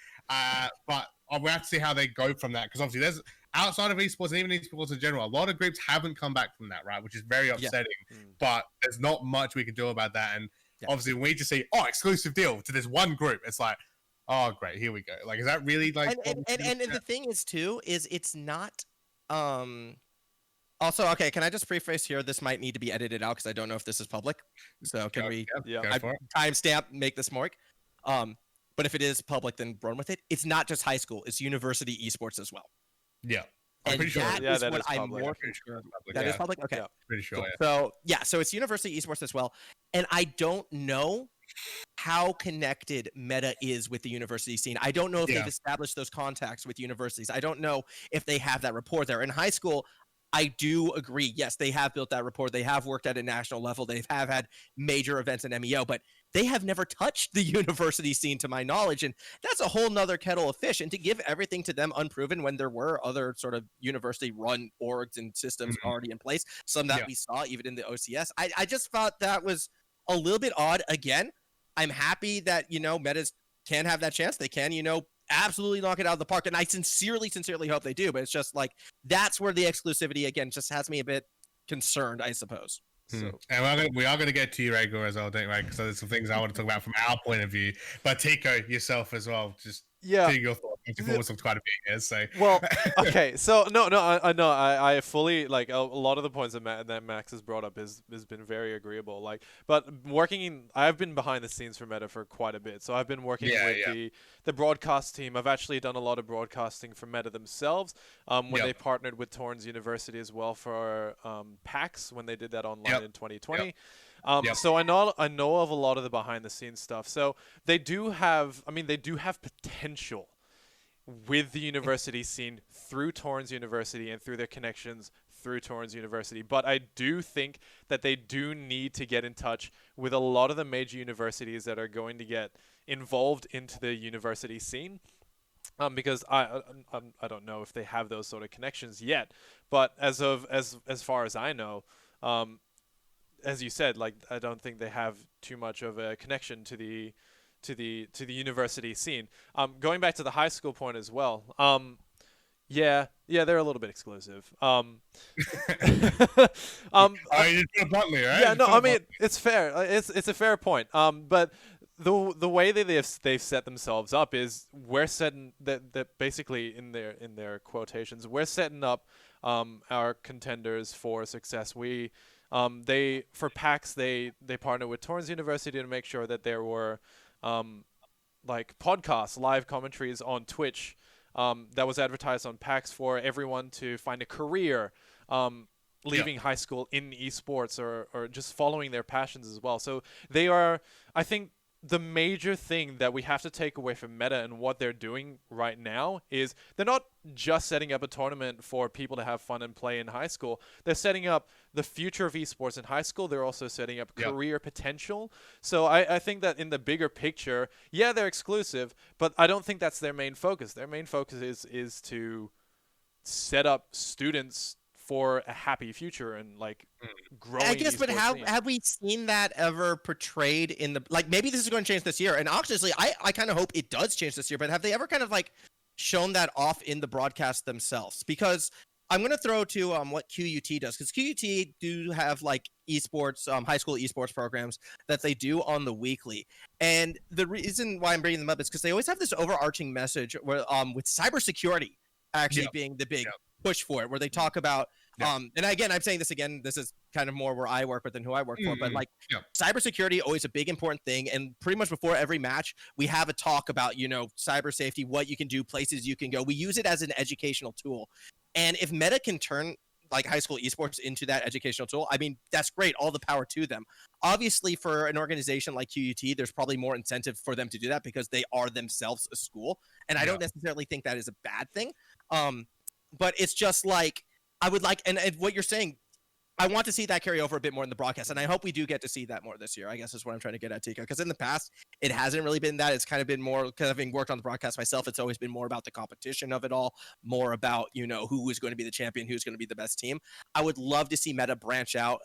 A: But we have to see how they go from that, because obviously there's, outside of esports and even esports in general, a lot of groups haven't come back from that, right? Which is very upsetting. But there's not much we can do about that. And obviously, when we just see, exclusive deal to this one group, it's like, oh, great, here we go. Like, is that really like?
C: And the thing is too, is it's not. Also, okay, can I just preface here? This might need to be edited out because I don't know if this is public. So can we timestamp, make this mark? But if it is public, then run with it. It's not just high school; it's university esports as well.
A: Yeah.
C: I'm pretty sure.
B: That is what I'm
C: more concerned. That is public? Okay.
A: Yeah, pretty sure.
C: So it's university esports as well. And I don't know how connected Meta is with the university scene. I don't know if they've established those contacts with universities. I don't know if they have that rapport there. In high school, I do agree. Yes, they have built that rapport. They have worked at a national level. They have had major events in MEO, but they have never touched the university scene to my knowledge. And that's a whole nother kettle of fish. And to give everything to them unproven when there were other sort of university run orgs and systems already in place, some that we saw even in the OCS, I just thought that was a little bit odd. Again, I'm happy that, Metas can have that chance. They can, absolutely knock it out of the park. And I sincerely hope they do. But it's just like, that's where the exclusivity, again, just has me a bit concerned, I suppose. So.
A: And we are going to get to you, Raygor, as well, don't we? Because there's some things I want to talk about from our point of view. But Teacko, yourself as well, just your thoughts. You've always talked quite a bit here, so.
B: Well, okay, so no, I know, I fully, like, a lot of the points that Max has brought up has been very agreeable. Like, but I've been behind the scenes for Meta for quite a bit. So I've been working with the broadcast team. I've actually done a lot of broadcasting for Meta themselves. When they partnered with Torrens University as well for PAX when they did that online in 2020. So I know of a lot of the behind the scenes stuff. So they do have potential with the university scene through Torrens University and through their connections through Torrens University. But I do think that they do need to get in touch with a lot of the major universities that are going to get involved into the university scene. Because I don't know if they have those sort of connections yet. But as far as I know, as you said, like, I don't think they have too much of a connection to the university scene. Going back to the high school point as well. They're a little bit exclusive.
A: You put it bluntly, right?
B: Yeah, no, I mean, it's fair. It's a fair point. But the way that they've set themselves up is we're setting that basically in their quotations, we're setting up our contenders for success. For PAX they partnered with Torrens University to make sure that there were like podcasts, live commentaries on Twitch that was advertised on PAX for everyone to find a career leaving high school in esports or just following their passions as well. So they are, I think, the major thing that we have to take away from Meta and what they're doing right now is they're not just setting up a tournament for people to have fun and play in high school. They're setting up the future of esports in high school. They're also setting up career potential. So I think that in the bigger picture, they're exclusive, but I don't think that's their main focus. Their main focus is to set up students for a happy future and like growing.
C: I guess, but have we seen that ever portrayed in the, like, maybe this is going to change this year, and honestly, I kind of hope it does change this year. But have they ever kind of like shown that off in the broadcast themselves? Because I'm going to throw to what QUT does, because QUT do have like esports, high school esports programs that they do on the weekly, and the reason why I'm bringing them up is because they always have this overarching message where with cybersecurity actually being the big push for it, where they talk about and again, I'm saying this again, this is kind of more where I work with than who I work for, but like cybersecurity, always a big important thing. And pretty much before every match, we have a talk about, cyber safety, what you can do, places you can go. We use it as an educational tool. And if Meta can turn like high school esports into that educational tool, I mean, that's great. All the power to them. Obviously, for an organization like QUT, there's probably more incentive for them to do that because they are themselves a school. And I don't necessarily think that is a bad thing. But it's just like, I would like, and what you're saying, I want to see that carry over a bit more in the broadcast, and I hope we do get to see that more this year, I guess is what I'm trying to get at, Teacko, because in the past, it hasn't really been that. It's kind of been more, because having worked on the broadcast myself, it's always been more about the competition of it all, more about, who is going to be the champion, who's going to be the best team. I would love to see Meta branch out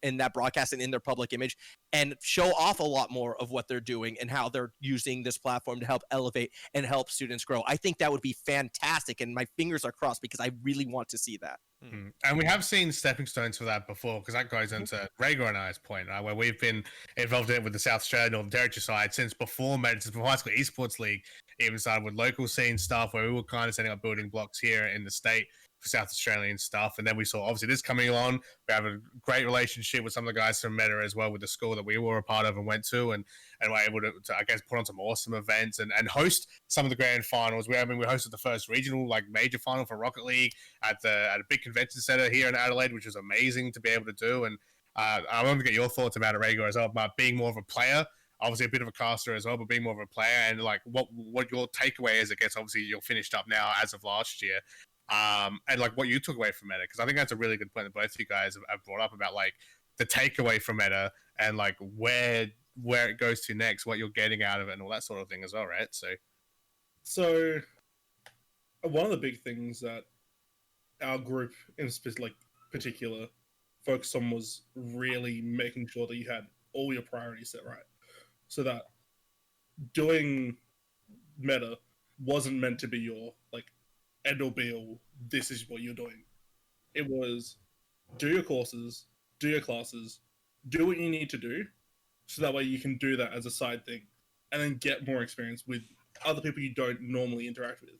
C: in that broadcast and in their public image and show off a lot more of what they're doing and how they're using this platform to help elevate and help students grow. I think that would be fantastic, and my fingers are crossed because I really want to see that.
A: And we have seen stepping stones for that before, because that goes into Raygor and I's point, right, where we've been involved in it with the South Australia Northern Territory side since before High School Esports League even started, with local scene stuff where we were kind of setting up building blocks here in the state for South Australian stuff. And then we saw obviously this coming along. We have a great relationship with some of the guys from Meta as well, with the school that we were a part of and went to, and were able to I guess put on some awesome events and host some of the grand finals. We hosted the first regional like major final for Rocket League at a big convention center here in Adelaide, which was amazing to be able to do. And I want to get your thoughts about it, Raygor, as well, about being more of a player, obviously a bit of a caster as well, but being more of a player, and like what your takeaway is. I guess obviously you're finished up now as of last year. and like what you took away from meta, because I think that's a really good point that both of you guys have brought up about like the takeaway from meta and like where it goes to next, what you're getting out of it, and all that sort of thing as well, right?
D: So one of the big things that our group in particular focused on was really making sure that you had all your priorities set right, so that doing meta wasn't meant to be your like end all be all. This is what you're doing. It was do your courses, do your classes, do what you need to do, so that way you can do that as a side thing, and then get more experience with other people you don't normally interact with.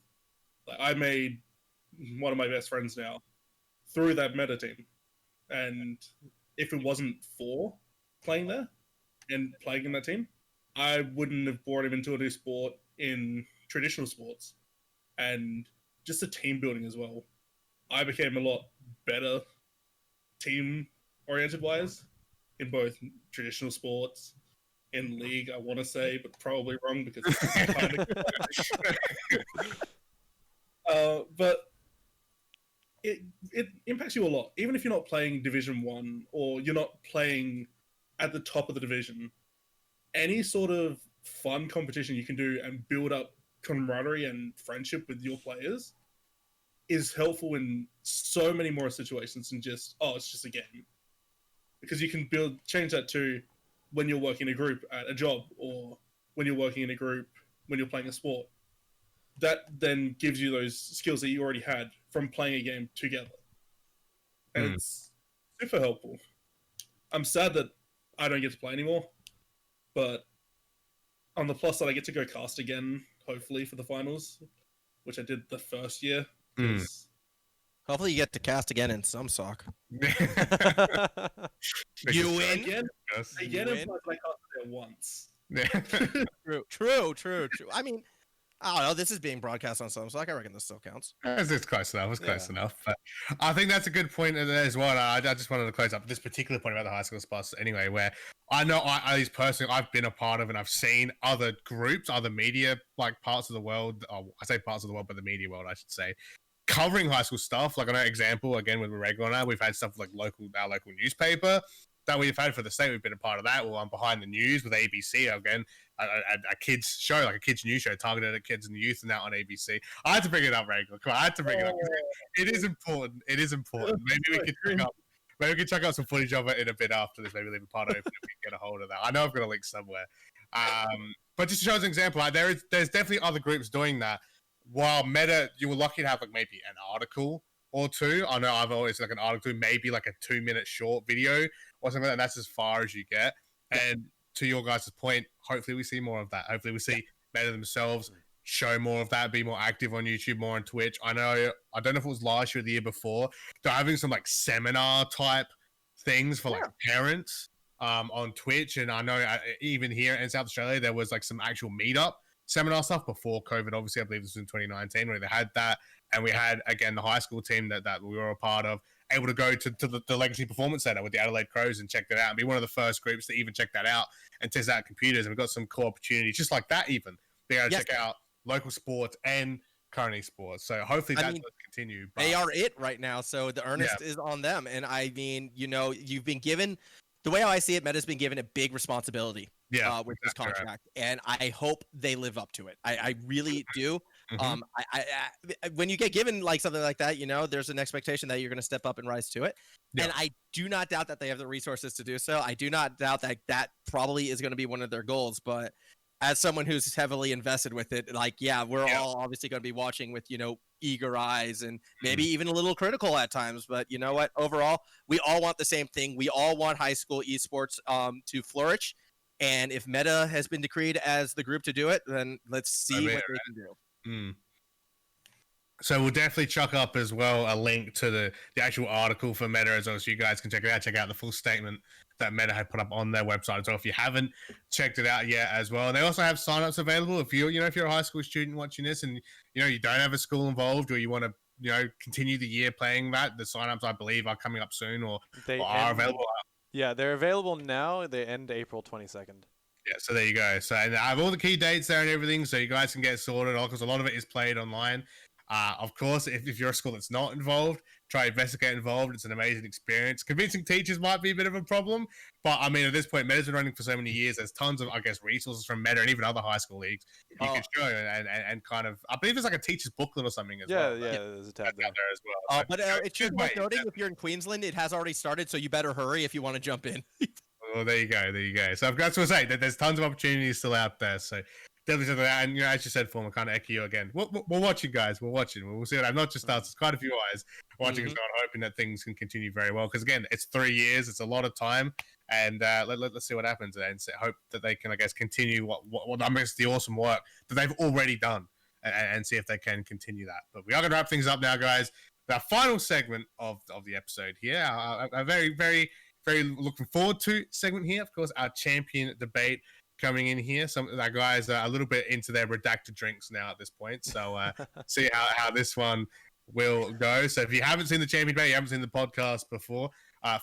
D: Like I made one of my best friends now through that meta team, and if it wasn't for playing there and playing in that team, I wouldn't have brought him into a new sport in traditional sports, and just the team building as well. I became a lot better team oriented wise in both traditional sports, in league, I want to say, but probably wrong because it's kind of but it impacts you a lot, even if you're not playing Division 1 or you're not playing at the top of the division. Any sort of fun competition you can do and build up camaraderie and friendship with your players is helpful in so many more situations than just, oh, it's just a game. Because you can change that to when you're working in a group at a job, or when you're working in a group when you're playing a sport. That then gives you those skills that you already had from playing a game together. And it's super helpful. I'm sad that I don't get to play anymore, but on the plus side, I get to go cast again, hopefully, for the finals, which I did the first year.
C: Hopefully you get to cast again in some sock.
D: You win? Again, I casted there once.
C: True. I mean, I don't know. This is being broadcast on some, so I reckon this still counts.
A: It's close enough. It's close enough. But I think that's a good point as well. I just wanted to close up this particular point about the high school spots anyway, where I know I've been a part of, and I've seen other groups, other media, like parts of the world. I say parts of the world, but the media world, I should say, covering high school stuff. Like, an example, again, with Raygor now, we've had stuff like our local newspaper that we've had for the state. We've been a part of that. Well, I'm behind the news with ABC again, a kids show, like a kids news show targeted at kids and youth, and now on ABC. I had to bring it up, Raygor. Come on, I had to bring it up. It is important. Maybe we can chuck up some footage of it in a bit after this. Maybe leave a part open if we can get a hold of that. I know I've got a link somewhere. But just to show as an example, like, there's definitely other groups doing that. While Meta, you were lucky to have like maybe an article or two. I know I've always like an article, maybe like a 2-minute short video or something like that. And that's as far as you get. And to your guys' point, hopefully we see more of that. Hopefully we see Meta themselves show more of that, be more active on YouTube, more on Twitch. I don't know if it was last year or the year before, they're having some like seminar type things for like parents on Twitch. And I know even here in South Australia, there was like some actual meetup seminar stuff before COVID. Obviously, I believe this was in 2019 where they had that. And we had, again, the high school team that we were a part of, able to go to the Legacy Performance Center with the Adelaide Crows and check that out and be one of the first groups to even check that out and test out computers. And we've got some cool opportunities just like that, even being able to check out local sports and current esports. So hopefully that does continue. But
C: they are it right now. So the earnest is on them. And I mean, you've been given, the way I see it, Meta's been given a big responsibility with this contract. Right. And I hope they live up to it. I really do. I when you get given like something like that, there's an expectation that you're going to step up and rise to it. And I do not doubt that they have the resources to do so. I do not doubt that probably is going to be one of their goals. But as someone who's heavily invested with it, we're all obviously going to be watching with, eager eyes and maybe even a little critical at times. But you know what? Overall, we all want the same thing. We all want high school esports to flourish. And if Meta has been decreed as the group to do it, then let's see what they can do.
A: So we'll definitely chuck up as well a link to the actual article for Meta as well, so you guys can check it out. Check out the full statement that Meta had put up on their website as well if you haven't checked it out yet as well. And they also have signups available if you're a high school student watching this and you don't have a school involved or you want to continue the year playing that. The signups I believe are coming up soon or are available.
B: Yeah, they're available now. They end April 22nd.
A: Yeah, so there you go. So and I have all the key dates there and everything, so you guys can get sorted because a lot of it is played online. Of course, if you're a school that's not involved, try to investigate involved. It's an amazing experience. Convincing teachers might be a bit of a problem, but I mean, at this point, Meta's been running for so many years. There's tons of, I guess, resources from Meta and even other high school leagues you can show and kind of. I believe there's like a teacher's booklet or something as well.
B: Yeah, there's a tab there
A: as well. So,
C: but it's just worth noting if you're in Queensland, it has already started, so you better hurry if you want to jump in.
A: Well, there you go. So that's what I say. That there's tons of opportunities still out there. So definitely do that. And you know, as you said, Form, I kind of echo you again. We're watching, guys. We're watching. We'll see what happens. Not just us. There's quite a few eyes watching as well, hoping that things can continue very well. Because again, it's 3 years. It's a lot of time. And let's see what happens and hope that they can, I guess, continue what I guess the awesome work that they've already done and see if they can continue that. But we are going to wrap things up now, guys. The final segment of the episode here, a very, very, very looking forward to segment here. Of course, our champion debate coming in here. Some of our guys are a little bit into their redacted drinks now at this point. So see how this one will go. So if you haven't seen the champion debate, you haven't seen the podcast before,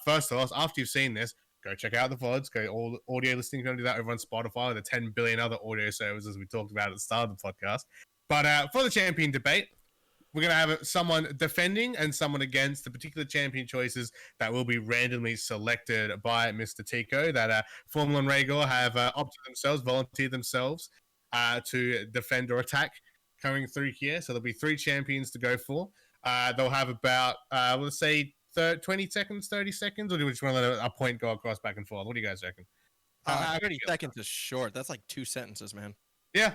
A: first of all, after you've seen this, go check out the VODs. Go all audio listening. You're going to do that over on Spotify, the 10 billion other audio services we talked about at the start of the podcast. But for the champion debate, we're going to have someone defending and someone against the particular champion choices that will be randomly selected by Mr. Teacko that Formula and Raygor have opted themselves, volunteered themselves to defend or attack coming through here. So there'll be 3 champions to go for. They'll have about, let's say, 20 seconds, 30 seconds, or do we just want to let a point go across back and forth? What do you guys reckon?
C: 30 seconds is short. That's like 2 sentences, man.
A: Yeah,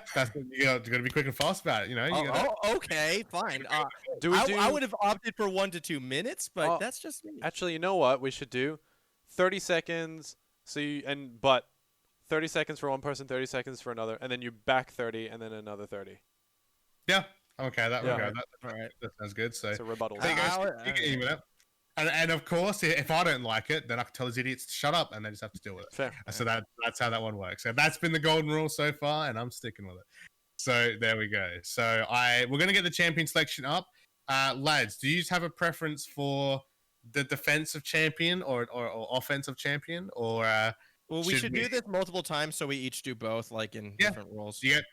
A: you got to be quick and fast about it. You know.
C: Okay, fine.
B: I
C: would have opted for 1 to 2 minutes, but that's just me.
B: Actually, you know what we should do? 30 seconds. But 30 seconds for one person, 30 seconds for another, and then you back 30, and then another 30.
A: Yeah. Okay. That
C: all right.
A: That sounds good. So
B: it's a rebuttal.
A: There you go. You can email it. And of course, if I don't like it, then I can tell these idiots to shut up, and they just have to deal with it.
B: Fair.
A: So that's how that one works. So that's been the golden rule so far, and I'm sticking with it. So there we go. So we're gonna get the champion selection up. Lads, do you have a preference for the defensive champion or offensive champion, or
C: well, we should do this multiple times, so we each do both, like in different roles.
A: Yep.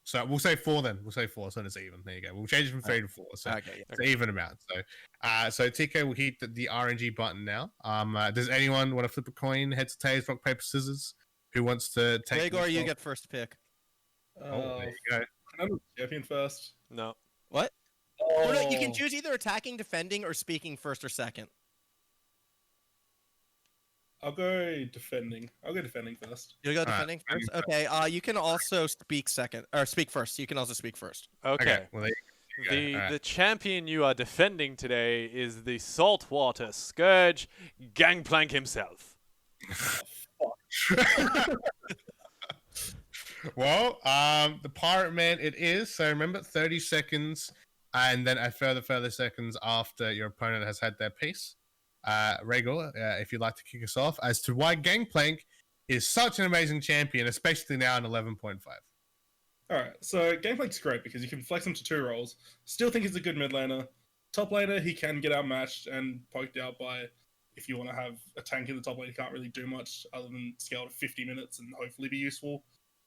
A: So we'll say 4 then. We'll say 4, so it's even. There you go. We'll change it from 3 to 4. So it's an even amount. So Teacko will hit the RNG button now. Does anyone want to flip a coin, heads, tails, rock, paper, scissors? Who wants to take?
C: Raygor, you get first pick.
A: There you go.
D: I'm the champion first.
B: No.
C: What?
D: Oh.
C: No, you can choose either attacking, defending, or speaking first or second.
D: I'll go defending. I'll go defending first.
C: You'll go defending first? Okay, you can also speak first. You can also speak first.
B: Okay.
A: Well,
B: the champion you are defending today is the Saltwater Scourge, Gangplank himself.
A: Well, the Pirate Man it is. So remember, 30 seconds, and then a further seconds after your opponent has had their piece. Raygor, if you'd like to kick us off as to why Gangplank is such an amazing champion, especially now in 11.5.
D: Alright, so Gangplank's great because you can flex him to 2 roles. Still think he's a good mid laner. Top laner, he can get outmatched and poked out by, if you want to have a tank in the top lane, he can't really do much other than scale to 50 minutes and hopefully be useful.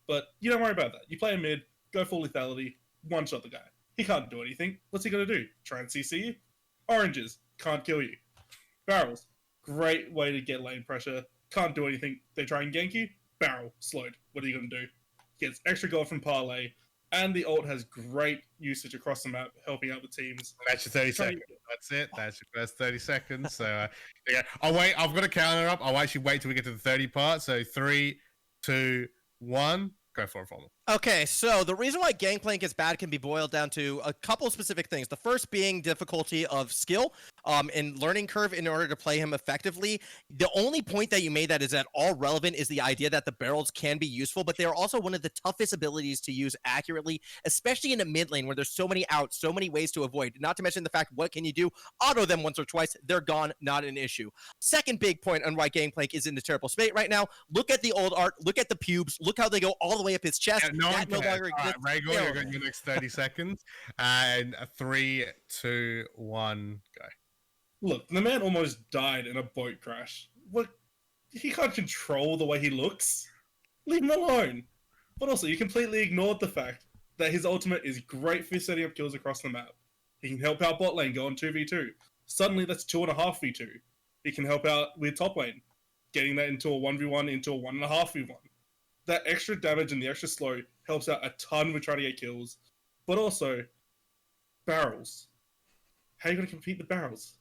D: But you don't worry about that. You play a mid, go full lethality, one-shot the guy. He can't do anything. What's he going to do? Try and CC you? Oranges, can't kill you. Barrels, great way to get lane pressure. Can't do anything. They try and gank you. Barrel, slowed. What are you going to do? Gets extra gold from Parlay. And the ult has great usage across the map, helping out the teams.
A: That's your 30 seconds. That's it. That's your first 30 seconds. So, I'll wait. I've got a counter up. I'll actually wait till we get to the 30 part. So, 3, 2, 1. Go for it, Formal.
C: Okay, so the reason why Gangplank is bad can be boiled down to a couple specific things. The first being difficulty of skill and learning curve in order to play him effectively. The only point that you made that is at all relevant is the idea that the barrels can be useful, but they are also one of the toughest abilities to use accurately, especially in a mid lane where there's so many outs, so many ways to avoid. Not to mention the fact, what can you do? Auto them once or twice, they're gone, not an issue. Second big point on why Gangplank is in a terrible state right now, look at the old art, look at the pubes, look how they go all the way up his chest.
A: Yeah,
C: that no longer exists.
A: Raygor, you're going your next 30 seconds. And 3, 2, 1, go.
D: Look, the man almost died in a boat crash. What? He can't control the way he looks. Leave him alone. But also, you completely ignored the fact that his ultimate is great for setting up kills across the map. He can help out bot lane go on 2v2. Suddenly that's 2.5v2. He can help out with top lane, getting that into a 1v1 into a 1.5v1. That extra damage and the extra slow helps out a ton with trying to get kills. But also, barrels. How are you going to compete with barrels?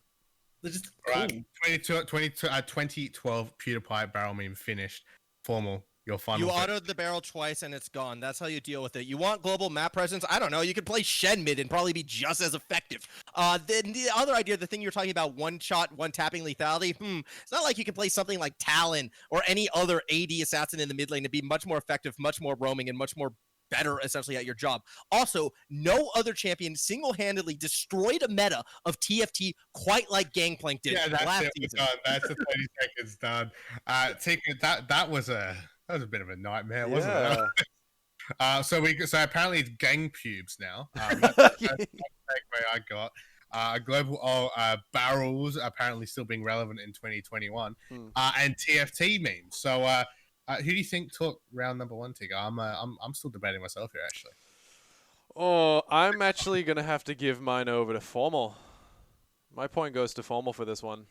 D: They're just cool.
A: 2012 PewDiePie barrel meme finished. Formal. Your final.
C: You autoed the barrel twice and it's gone. That's how you deal with it. You want global map presence? I don't know. You could play Shen mid and probably be just as effective. Then the other idea, the thing you're talking about, one shot, one tapping lethality. It's not like you can play something like Talon or any other AD assassin in the mid lane to be much more effective, much more roaming, and much more better essentially at your job. Also, no other champion single-handedly destroyed a meta of TFT quite like Gangplank did last season.
A: That's the 30 seconds done. That was a bit of a nightmare, wasn't it? So apparently it's gang pubes now. That's the takeaway I got. Global barrels apparently still being relevant in 2021, and TFT memes. So who do you think took round number 1, Teacko? I'm still debating myself here, actually.
B: Oh, I'm actually gonna have to give mine over to Formal. My point goes to Formal for this one.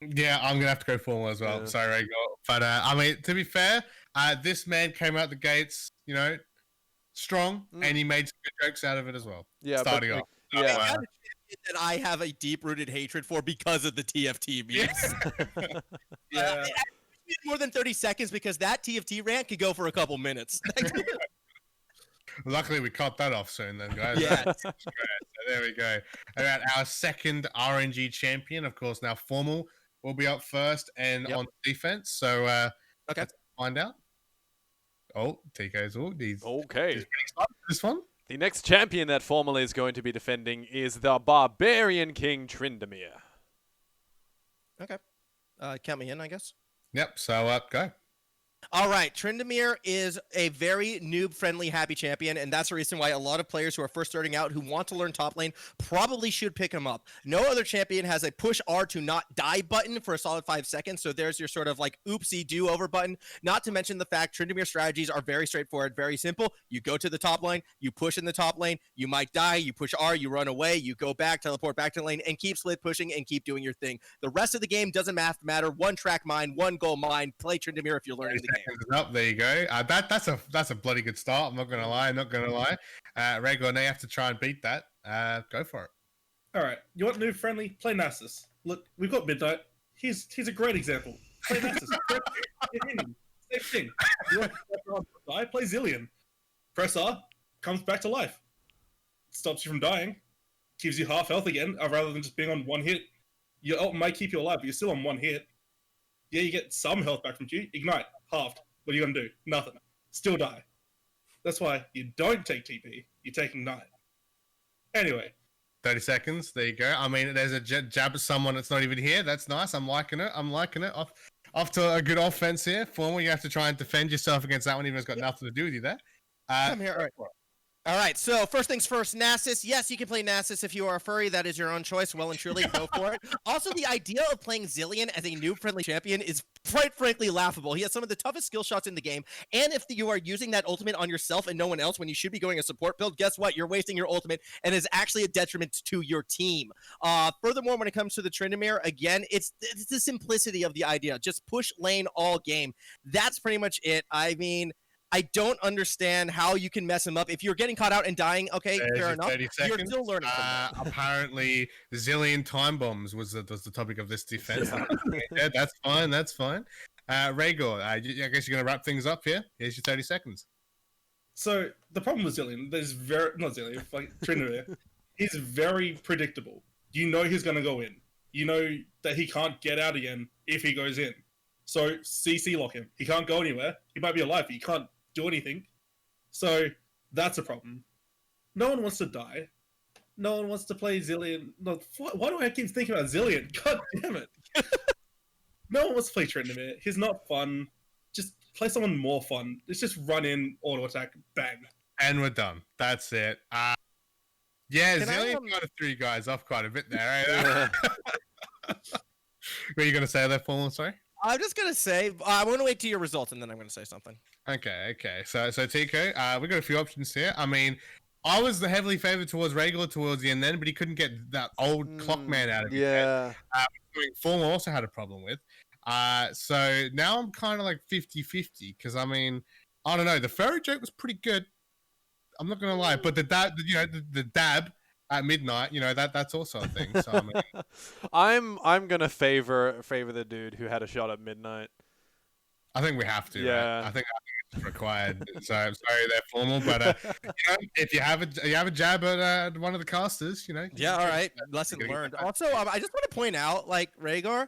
A: Yeah, I'm gonna have to go Formal as well. Yeah. Sorry, Raygor. But I mean, to be fair, this man came out the gates, strong, and he made some good jokes out of it as well.
B: Yeah,
A: starting off.
B: Yeah.
C: That I have a deep-rooted hatred for because of the TFT memes.
D: Yeah.
C: More than 30 seconds because that TFT rant could go for a couple minutes.
A: Luckily, we cut that off soon then, guys.
C: Yeah.
A: So there we go. About our second RNG champion, of course, now Formal will be up first and on defense. So let's find out. Oh, Teacko's he's
B: okay.
A: He's pretty excited for this one.
B: The next champion that Formal is going to be defending is the Barbarian King Tryndamere.
C: Okay. Count me in, I guess.
A: Yep, so go.
C: All right, Tryndamere is a very noob-friendly happy champion, and that's the reason why a lot of players who are first starting out who want to learn top lane probably should pick him up. No other champion has a push R to not die button for a solid 5 seconds, so there's your sort of like oopsie do-over button. Not to mention the fact Tryndamere strategies are very straightforward, very simple. You go to the top lane, you push in the top lane, you might die, you push R, you run away, you go back, teleport back to the lane, and keep split pushing and keep doing your thing. The rest of the game doesn't matter. One track mind, one goal mind. Play Tryndamere if you're learning the game.
A: Up, there you go. That's a bloody good start. I'm not gonna lie. Raygor, now you have to try and beat that. Go for it.
D: All right. You want noob friendly? Play Nasus. Look, we've got Midnight. He's a great example. Play Nasus. Same thing. You want to die? Play Zillion. Press R, comes back to life. Stops you from dying. Gives you half health again, rather than just being on one hit. Your ult might keep you alive, but you're still on one hit. Yeah, you get some health back from Q. Ignite, halved. What are you going to do? Nothing. Still die. That's why you don't take TP. You take Ignite. Anyway.
A: 30 seconds. There you go. I mean, there's a jab at someone that's not even here. That's nice. I'm liking it. Off to a good offense here. Formal, you have to try and defend yourself against that one, even though it's got nothing to do with you there.
C: Come here. All right. All right, so first things first, Nasus. Yes, you can play Nasus if you are a furry. That is your own choice. Well and truly, go for it. Also, the idea of playing Zillion as a noob-friendly champion is quite frankly laughable. He has some of the toughest skill shots in the game, and if you are using that ultimate on yourself and no one else when you should be going a support build, guess what? You're wasting your ultimate and is actually a detriment to your team. Furthermore, when it comes to the Tryndamere, again, it's the simplicity of the idea. Just push lane all game. That's pretty much it. I mean, I don't understand how you can mess him up. If you're getting caught out and dying, okay, fair enough. You're still learning from that.
A: Apparently, Zillion time bombs was the topic of this defense. Yeah, that's fine. Raygor, I guess you're going to wrap things up here. Here's your 30 seconds.
D: So, the problem with Zillion, Tryndamere, he's very predictable. You know he's going to go in. You know that he can't get out again if he goes in. So, CC lock him. He can't go anywhere. He might be alive, but he can't do anything. So that's a problem. No one wants to die. No one wants to play Zillion. No, why do I keep thinking about Zillion? God damn it. No one wants to play Tryndamere. He's not fun. Just play someone more fun. Let's just run in, auto attack, bang.
A: And we're done. That's it. Zillion kind of threw you guys off quite a bit there. Right? What are you going to say there, Paul? Sorry?
C: I'm just gonna say I'm gonna wait to your results and then I'm gonna say something.
A: Okay. So Teacko, we got a few options here. I mean, I was the heavily favored towards Raygor towards the end then, but he couldn't get that old clockman out of his head. Form also had a problem with. So now I'm kind of like 50-50 because I mean, I don't know. The furry joke was pretty good. I'm not gonna lie, but the dab at midnight, that's also a thing. So I mean,
B: I'm gonna favor the dude who had a shot at midnight.
A: I think we have to.
B: Yeah.
A: Right? I think it's required. So I'm sorry they're formal, but if you have a jab at one of the casters,
C: Yeah, all right. Lesson learned. Also, I just want to point out, like Raygor,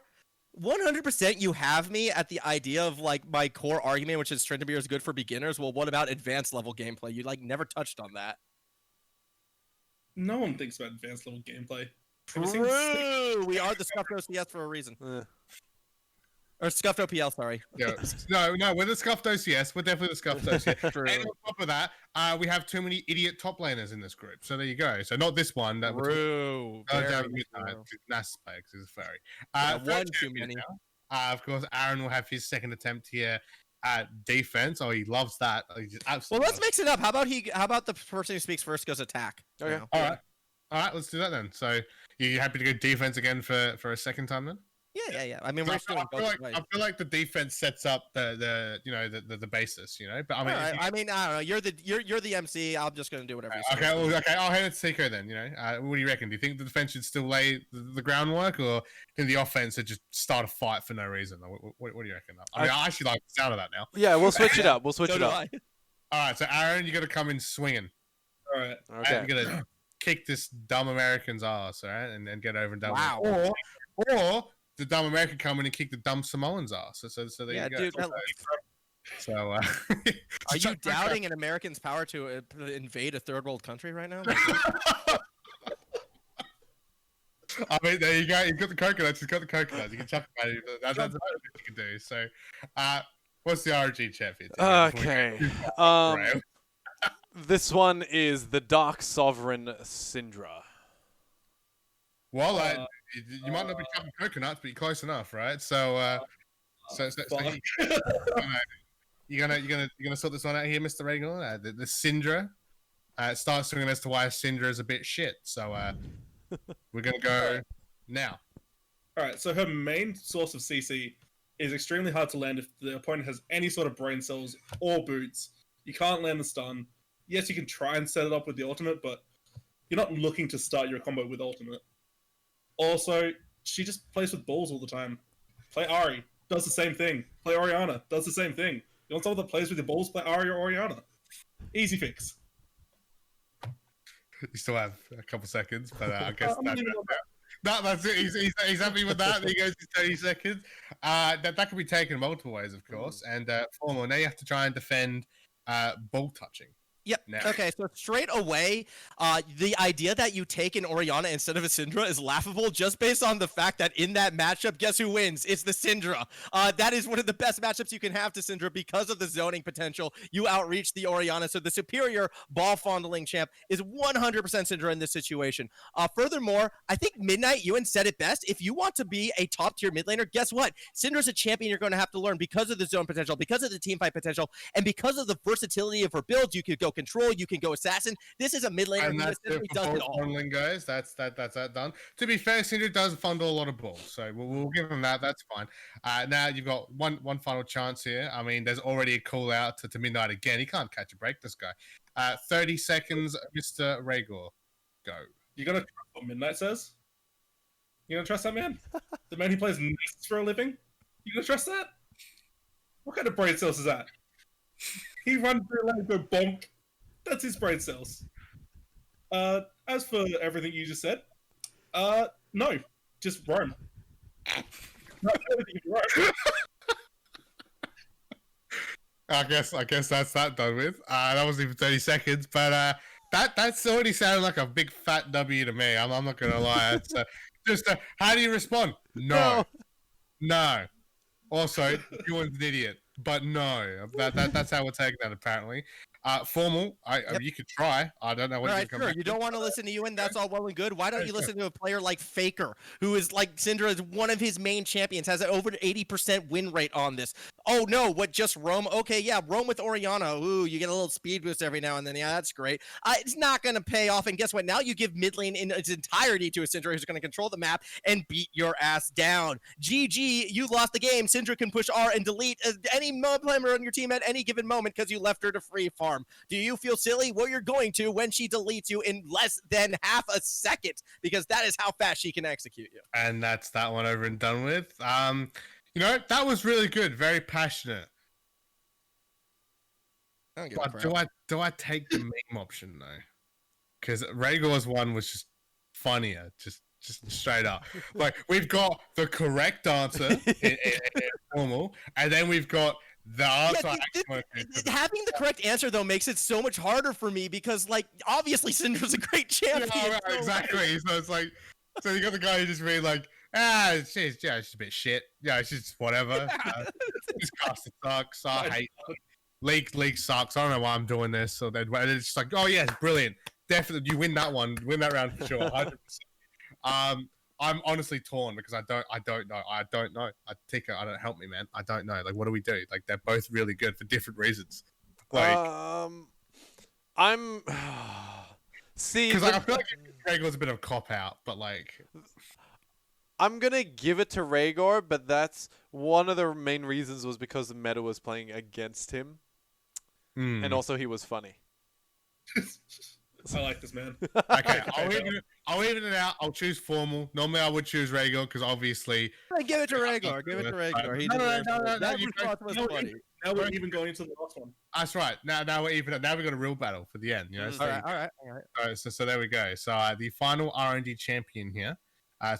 C: 100% you have me at the idea of like my core argument, which is Tryndamere is good for beginners. Well, what about advanced level gameplay? You like never touched on that.
D: No one thinks about advanced level gameplay.
C: True. We are the Scuffed OCS for a reason. Or Scuffed OPL, sorry.
A: Yeah. No, we're the Scuffed OCS. We're definitely the Scuffed OCS.
C: True.
A: And on top of that, we have too many idiot top laners in this group. So there you go. So not this one.
C: True.
A: Nass Spikes is furry.
C: One too many.
A: Of course, Aaron will have his second attempt here at defense. Oh, he loves that. He just absolutely
C: let's mix it up. How about the person who speaks first goes attack?
B: Okay.
A: All right. Let's do that then. So you happy to go defense again for a second time then?
C: Yeah. I mean,
A: I feel like the defense sets up the basis, But I mean,
C: I mean, I don't know. You're the MC. I'm just gonna do whatever.
A: Okay. I'll hand it to Teacko then. What do you reckon? Do you think the defense should still lay the groundwork, or can the offense just start a fight for no reason? What do you reckon? I mean, I actually like the sound of that now.
B: Yeah, we'll switch it up.
C: So do I.
A: All right. So Aaron, you got to come in swinging.
D: All right.
B: Okay.
A: You got to kick this dumb American's ass, all right, and get over and done.
C: Wow.
A: With it. Or the dumb American come in and kick the dumb Samoan's ass. So there you go.
C: Dude.
A: So,
C: are you doubting an American's power to invade a third world country right now?
A: I mean, there you go. You've got the coconuts. You can chuck them at it. That's what you can do. So, what's the RG champion?
B: Okay. This one is the Dark Sovereign Syndra.
A: Well, you might not be chucking coconuts, but you're close enough, right? So you're gonna sort this one out here, Mr. Raygor. The Syndra. Starts swinging as to why Syndra is a bit shit. So we're gonna go now.
D: All right. So her main source of CC is extremely hard to land if the opponent has any sort of brain cells or boots. You can't land the stun. Yes, you can try and set it up with the ultimate, but you're not looking to start your combo with ultimate. Also, she just plays with balls all the time. Play Ari, does the same thing. Play Orianna, does the same thing. You want someone that plays with your balls? Play Ari or Orianna. Easy fix.
A: You still have a couple seconds, but I guess that's it. He's happy with that. He goes to 30 seconds. That can be taken multiple ways, of course. And formal, now you have to try and defend ball touching.
C: Yep.
A: No.
C: Okay, so straight away, the idea that you take an Orianna instead of a Syndra is laughable just based on the fact that in that matchup, guess who wins? It's the Syndra. That is one of the best matchups you can have to Syndra because of the zoning potential. You outreach the Orianna, so the superior ball fondling champ is 100% Syndra in this situation. Furthermore, I think Midnight Ewan said it best. If you want to be a top tier mid laner, guess what? Syndra's a champion you're going to have to learn because of the zone potential, because of the team fight potential, and because of the versatility of her builds. You could go control, you can go assassin. This is a mid laner who essentially does it all.
A: Funneling, guys. That's that done. To be fair, Syndra does fondle a lot of balls, so we'll give him that. That's fine. Now you've got one final chance here. I mean, there's already a call out to Midnight again. He can't catch a break, this guy. 30 seconds, Mr. Raygor. Go.
D: You gonna trust what Midnight says? You gonna trust that man? The man who plays nests for a living? You gonna trust that? What kind of brain cells is that? He runs through like go bonk. That's his brain cells. As for everything you just said, no, just roam. Not everything, roam.
A: I guess that's that done with. That wasn't even 30 seconds, but that's already sounded like a big fat W to me. I'm not gonna lie. It's, just how do you respond? No. Also, Ewan's an idiot, but no. That's how we're taking that apparently. Formal, you could try. I don't know what
C: All
A: you
C: right,
A: can
C: sure.
A: come
C: You don't want to listen to you, and that's all well and good. Why don't you listen to a player like Faker, who is like Syndra is one of his main champions, has an over 80% win rate on this. Oh no, what, just roam? Okay, yeah, roam with Orianna. Ooh, you get a little speed boost every now and then. Yeah, that's great. It's not going to pay off. And guess what? Now you give mid lane in its entirety to a Syndra who's going to control the map and beat your ass down. GG, you lost the game. Syndra can push R and delete any member on your team at any given moment because you left her to free farm. Do you feel silly? Well, you're going to when she deletes you in less than half a second, because that is how fast she can execute you.
A: And that's that one over and done with. You know, that was really good. Very passionate. But do I take the meme option though? Because Raygor's one was just funnier, just straight up. Like, we've got the correct answer in formal, and then we've got the answer.
C: Having the correct answer though makes it so much harder for me, because like obviously Syndra's a great champion.
A: Yeah, right, exactly. So it's like, so you got the guy who just really like, she's a bit shit. Yeah, she's whatever. This cast sucks. I hate League sucks. I don't know why I'm doing this. So then it's just like, oh yeah, it's brilliant. Definitely, you win that one. Win that round for sure. 100%. I'm honestly torn because I don't know. Teacko, I don't, help me, man. I don't know. Like, what do we do? Like, they're both really good for different reasons. Like,
B: I'm see,
A: because I feel like Raygor's a bit of a cop out, but like,
B: I'm gonna give it to Raygor, but that's one of the main reasons was because the meta was playing against him, and also he was funny.
D: I like this, man.
A: Okay, I'll even it out. I'll choose formal. Normally, I would choose Raygor because obviously.
C: Give it to Raygor. Give it to Raygor. He deserves it. That response was funny.
D: Now we're even going into the last one.
A: That's right. Now we're even. Now we've got a real battle for the end. You know. So,
C: all right.
A: So there we go. So the final RNG champion here.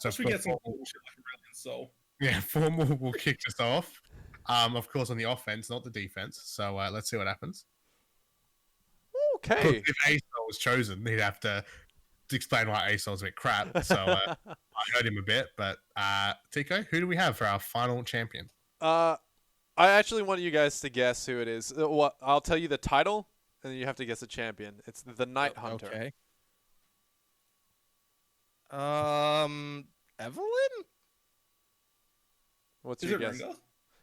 A: So
D: we get some bullshit like Aurelian Soul.
A: Yeah, formal will kick us off. Of course, on the offense, not the defense. So let's see what happens.
B: Okay.
A: If ASOL was chosen, he'd have to explain why ASOL's a bit crap. So I heard him a bit. But Teacko, who do we have for our final champion?
B: I actually want you guys to guess who it is. I'll tell you the title, and then you have to guess the champion. It's the Night Hunter.
C: Okay. Evelyn?
B: What's
D: Is
B: your
D: it
B: guess?
D: Rengar?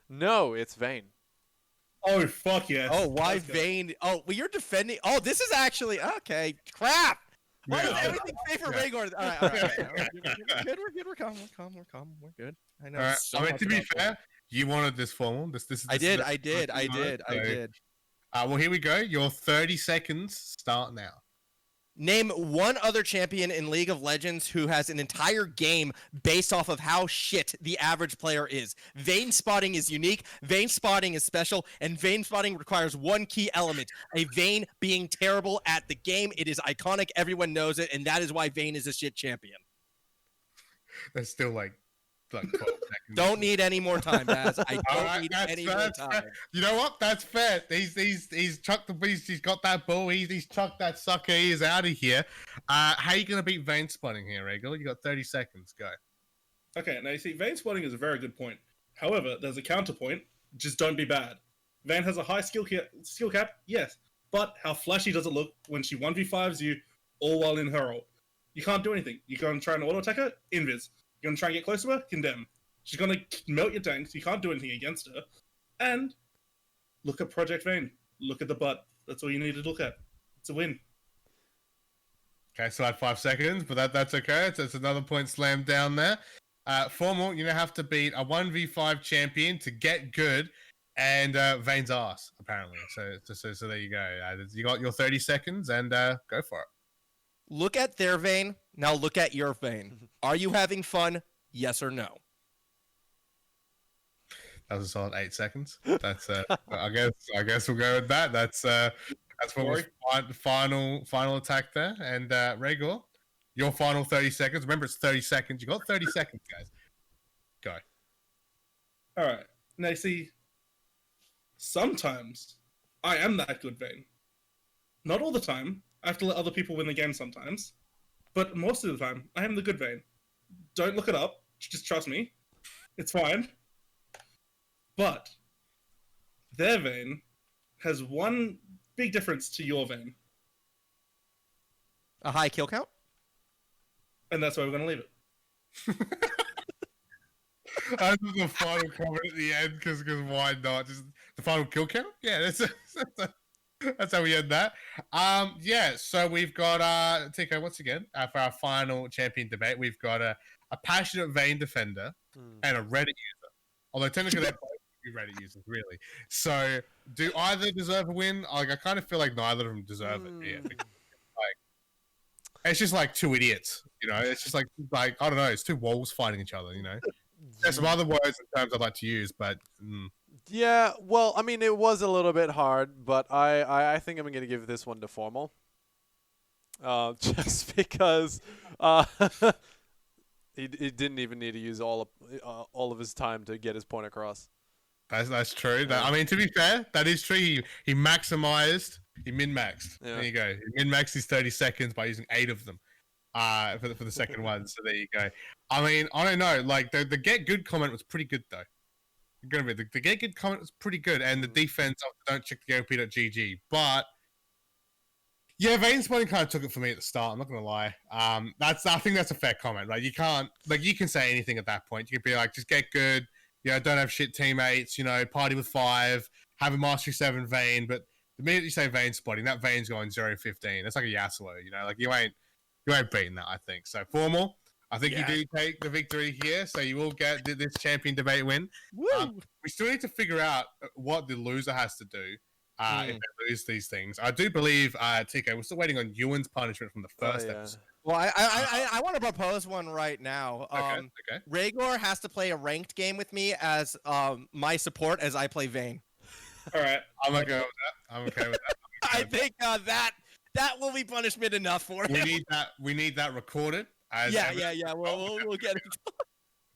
B: No, it's Vayne.
D: Oh, fuck yes.
C: Oh, why Vayne? Oh, well, you're defending. Oh, this is actually okay. Crap. Why does everything favor Raygor? All right. We're good. We're calm. We're good. I know.
A: Right. I mean, to be fair, you wanted this formal. This is.
C: I did.
A: Well, here we go. Your 30 seconds start now.
C: Name one other champion in League of Legends who has an entire game based off of how shit the average player is. Vayne spotting is unique, Vayne spotting is special, and Vayne spotting requires one key element, a Vayne being terrible at the game. It is iconic, everyone knows it, and that is why Vayne is a shit champion.
A: There's still like 12 seconds.
C: Don't need any more time, Baz. I don't need any more time.
A: Fair. You know what? That's fair. He's chucked the beast. He's got that ball. He's chucked that sucker. He is out of here. How are you gonna beat Vayne spotting here, Raygor? You got 30 seconds. Go.
D: Okay, now you see, Vayne spotting is a very good point. However, there's a counterpoint. Just don't be bad. Vayne has a high skill cap, yes, but how flashy does it look when she 1v5s you all while in her ult? You can't do anything. You're gonna try and auto attack her, invis. You're going to try and get close to her? Condemn. She's going to melt your tanks. You can't do anything against her. And look at Project Vayne. Look at the butt. That's all you need to look at. It's a win.
A: Okay, so I had 5 seconds, but that's okay. It's another point slammed down there. Formal, you now have to beat a 1v5 champion to get good, and Vayne's ass, apparently. So there you go. You got your 30 seconds, and go for it.
C: Look at their Vayne. Now look at your Vayne. Are you having fun? Yes or no?
A: That was a solid 8 seconds. That's I guess we'll go with that. That's what was final attack there. And Raygor, your final 30 seconds. Remember, it's 30 seconds. You got 30 seconds, guys. Go.
D: All right. Now see, sometimes I am that good Vayne. Not all the time. I have to let other people win the game sometimes. But most of the time, I am the good Vayne. Don't look it up. Just trust me. It's fine. But their Vayne has one big difference to your Vane.
C: A high kill count?
D: And that's why we're going to leave it.
A: I just the final comment at the end because why not? Just the final kill count? Yeah, that's how we end that. Yeah, so we've got Teacko, once again, for our final champion debate, we've got a passionate Vane defender and a Reddit user. Although technically they're both Reddit users, really. So do either deserve a win? Like, I kind of feel like neither of them deserve it. Yeah. It's just like two idiots, you know. It's just like I don't know. It's two wolves fighting each other, you know. There's some other words and terms I'd like to use, but
B: yeah. Well, I mean, it was a little bit hard, but I think I'm gonna give this one to Formal, just because he didn't even need to use all of his time to get his point across.
A: That's true. I mean, to be fair, that is true. He maximized. He min-maxed. Yeah. There you go. He min-maxed his 30 seconds by using 8 of them for the second one. So there you go. I mean, I don't know. Like, the get good comment was pretty good, though. The get good comment was pretty good. And the defense of don't check the OP.gg. But, yeah, Vane Spotting kind of took it for me at the start. I'm not going to lie. I think that's a fair comment, right? You can't, like, you can say anything at that point. You can be like, just get good. You know, don't have shit teammates. You know, party with 5. Have a Mastery 7 Vane. But the minute you say Vane Spotting, that Vane's going 0-15. That's like a Yasuo, you know? Like, you ain't beating that, I think. So, Formal, I think you do take the victory here. So, you will get this champion debate win. We still need to figure out what the loser has to do if they lose these things. I do believe, Teacko, we're still waiting on Ewan's punishment from the first episode.
C: Well, I want to propose one right now.
A: Okay.
C: Raygor has to play a ranked game with me as my support as I play Vane.
D: All right.
A: I'm okay with that.
C: I think that will be punishment enough for him.
A: We need that recorded.
C: Yeah. We'll get it.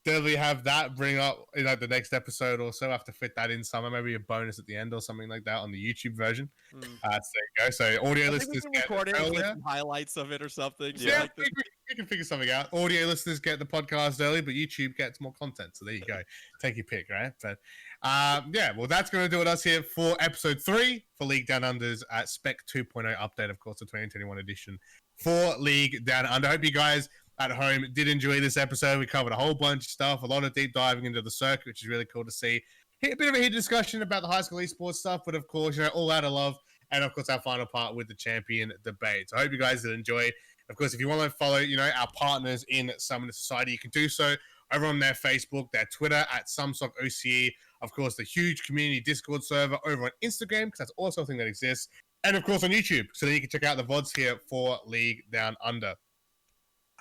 A: Definitely have that bring up in like the next episode or so. Have to fit that in somewhere, maybe a bonus at the end or something like that on the YouTube version. So there you go. So audio listeners get
C: some highlights of it or something.
A: Yeah, we can figure something out. Audio listeners get the podcast early, but YouTube gets more content. So there you go. Take your pick, right? But yeah, well, that's going to do it us here for episode 3 for League Down Under's Spec 2.0 update, of course, the 2021 edition for League Down Under. I hope you guys at home did enjoy this episode. We covered a whole bunch of stuff, a lot of deep diving into the circuit, which is really cool to see. A bit of a heated discussion about the high school esports stuff, but of course, you know, all out of love. And of course, our final part with the champion debate. So I hope you guys did enjoy. Of course, if you want to follow, you know, our partners in Summoner Society, you can do so over on their Facebook, their Twitter at SumSockOCE. Of course, the huge community Discord server over on Instagram, because that's also a thing that exists. And of course, on YouTube, so that you can check out the VODs here for League Down Under.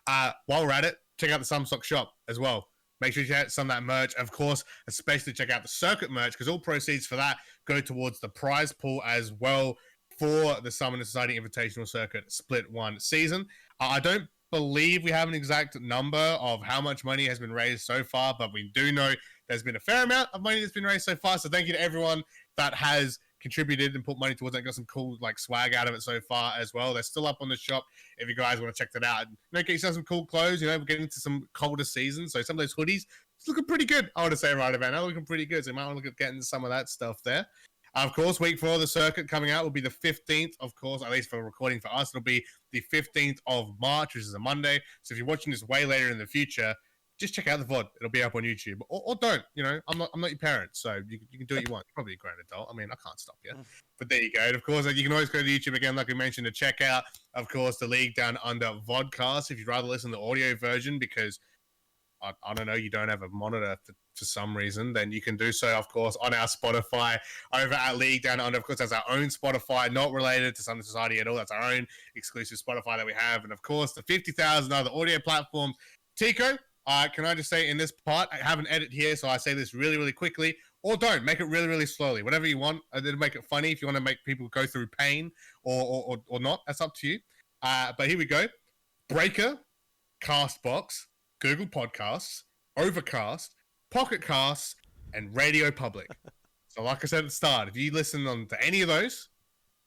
A: While we're at it, check out the SumSock shop as well. Make sure you check out some of that merch. Of course, especially check out the circuit merch, because all proceeds for that go towards the prize pool as well for the Summoner Society Invitational Circuit Split 1 season. I don't believe we have an exact number of how much money has been raised so far, but we do know there's been a fair amount of money that's been raised so far. So thank you to everyone that has contributed and put money towards it. Got some cool like swag out of it so far as well. They're still up on the shop if you guys want to check that out. You know, get yourself some cool clothes. You know, we're getting into some colder seasons, so some of those hoodies it's looking pretty good. I want to say right about now, looking pretty good. So you might want to look at getting some of that stuff there. Of course, week 4 of the circuit coming out will be the 15th, of course, at least for recording for us. It'll be the 15th of March, which is a Monday. So if you're watching this way later in the future, just check out the VOD. It'll be up on YouTube. Or don't. You know, I'm not your parent, so you can do what you want. You're probably a grown adult. I mean, I can't stop you. But there you go. And of course, you can always go to YouTube again, like we mentioned, to check out, of course, the League Down Under vodcast if you'd rather listen to the audio version because, I don't know, you don't have a monitor for some reason, then you can do so, of course, on our Spotify over at League Down Under. Of course, that's our own Spotify, not related to Summoner Society at all. That's our own exclusive Spotify that we have. And of course, the 50,000 other audio platforms. Teacko, can I just say in this part, I have an edit here, so I say this really, really quickly, or don't. Make it really, really slowly. Whatever you want. It'll make it funny if you want to make people go through pain or not. That's up to you. But here we go. Breaker, Castbox, Google Podcasts, Overcast, Pocket Casts, and Radio Public. So like I said at the start, if you listen on to any of those,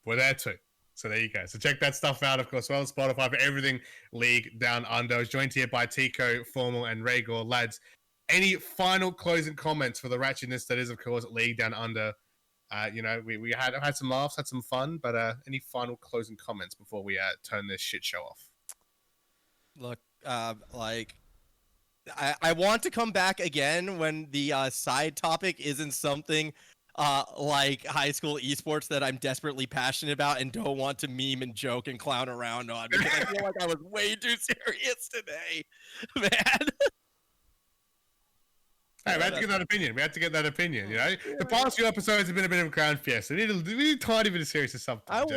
A: we're there too. So there you go. So check that stuff out, of course, as well as Spotify for everything League Down Under. I was joined here by Teacko, Formal, and Raygor. Lads, any final closing comments for the ratchetness that is, of course, League Down Under We had some laughs, had some fun, but any final closing comments before we turn this shit show off?
C: Look, like, I want to come back again when the side topic isn't something like high school esports that I'm desperately passionate about and don't want to meme and joke and clown around on, because I feel like I was way too serious today, man.
A: Hey, we had to get that opinion. The past few episodes have been a bit of a crown fiesta. We need a tiny bit of seriousness sometimes.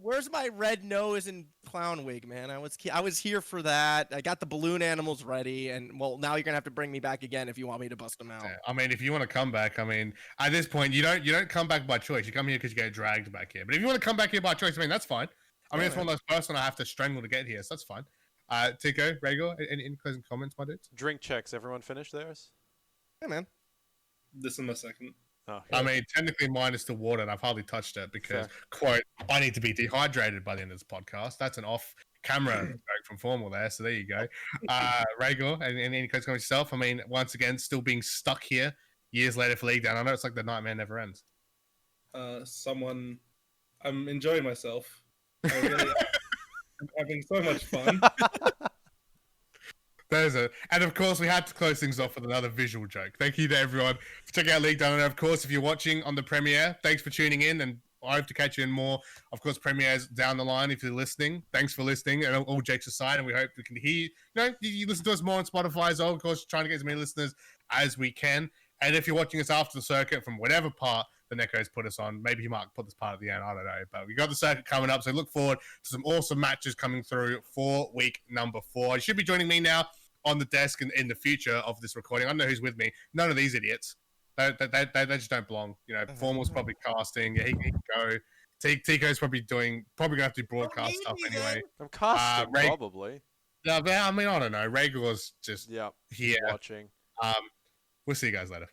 C: Where's my red nose and clown wig, man? I was here for that. I got the balloon animals ready, and well, now you're gonna have to bring me back again if you want me to bust them out.
A: Yeah, I mean, if you want to come back, I mean, at this point, you don't come back by choice. You come here because you get dragged back here. But if you want to come back here by choice, I mean, that's fine. I mean, it's one of those person I have to strangle to get here, so that's fine. Teacko, Raygor, any closing comments, my dudes?
B: Drink checks. Everyone finished theirs?
C: Yeah, man.
D: This is my second.
B: Oh,
A: I mean, technically mine is still water, and I've hardly touched it because, quote, I need to be dehydrated by the end of this podcast. That's an off-camera joke from Formal there, so there you go. Raygor, any closing comments yourself? I mean, once again, still being stuck here years later for League Down. I know it's like the nightmare never ends.
D: I'm enjoying myself. I'm having so much fun.
A: And of course, we had to close things off with another visual joke. Thank you to everyone for checking out League Down. And of course, if you're watching on the premiere, thanks for tuning in. And I hope to catch you in more, of course, premieres down the line. If you're listening, thanks for listening. And all jokes aside, and we hope we can hear you listen to us more on Spotify as well. Of course, trying to get as many listeners as we can. And if you're watching us after the circuit from whatever part the Necco's put us on, maybe he might put this part at the end. I don't know. But we got the circuit coming up, so look forward to some awesome matches coming through for week number 4. You should be joining me now on the desk in the future of this recording. I don't know who's with me. None of these idiots. They just don't belong. Formal's probably casting. Yeah, he can go. Teacko's probably going to have to do broadcast stuff anyway.
B: I'm casting, probably.
A: Yeah, I mean, I don't know. Raygor's just here.
B: Watching.
A: We'll see you guys later.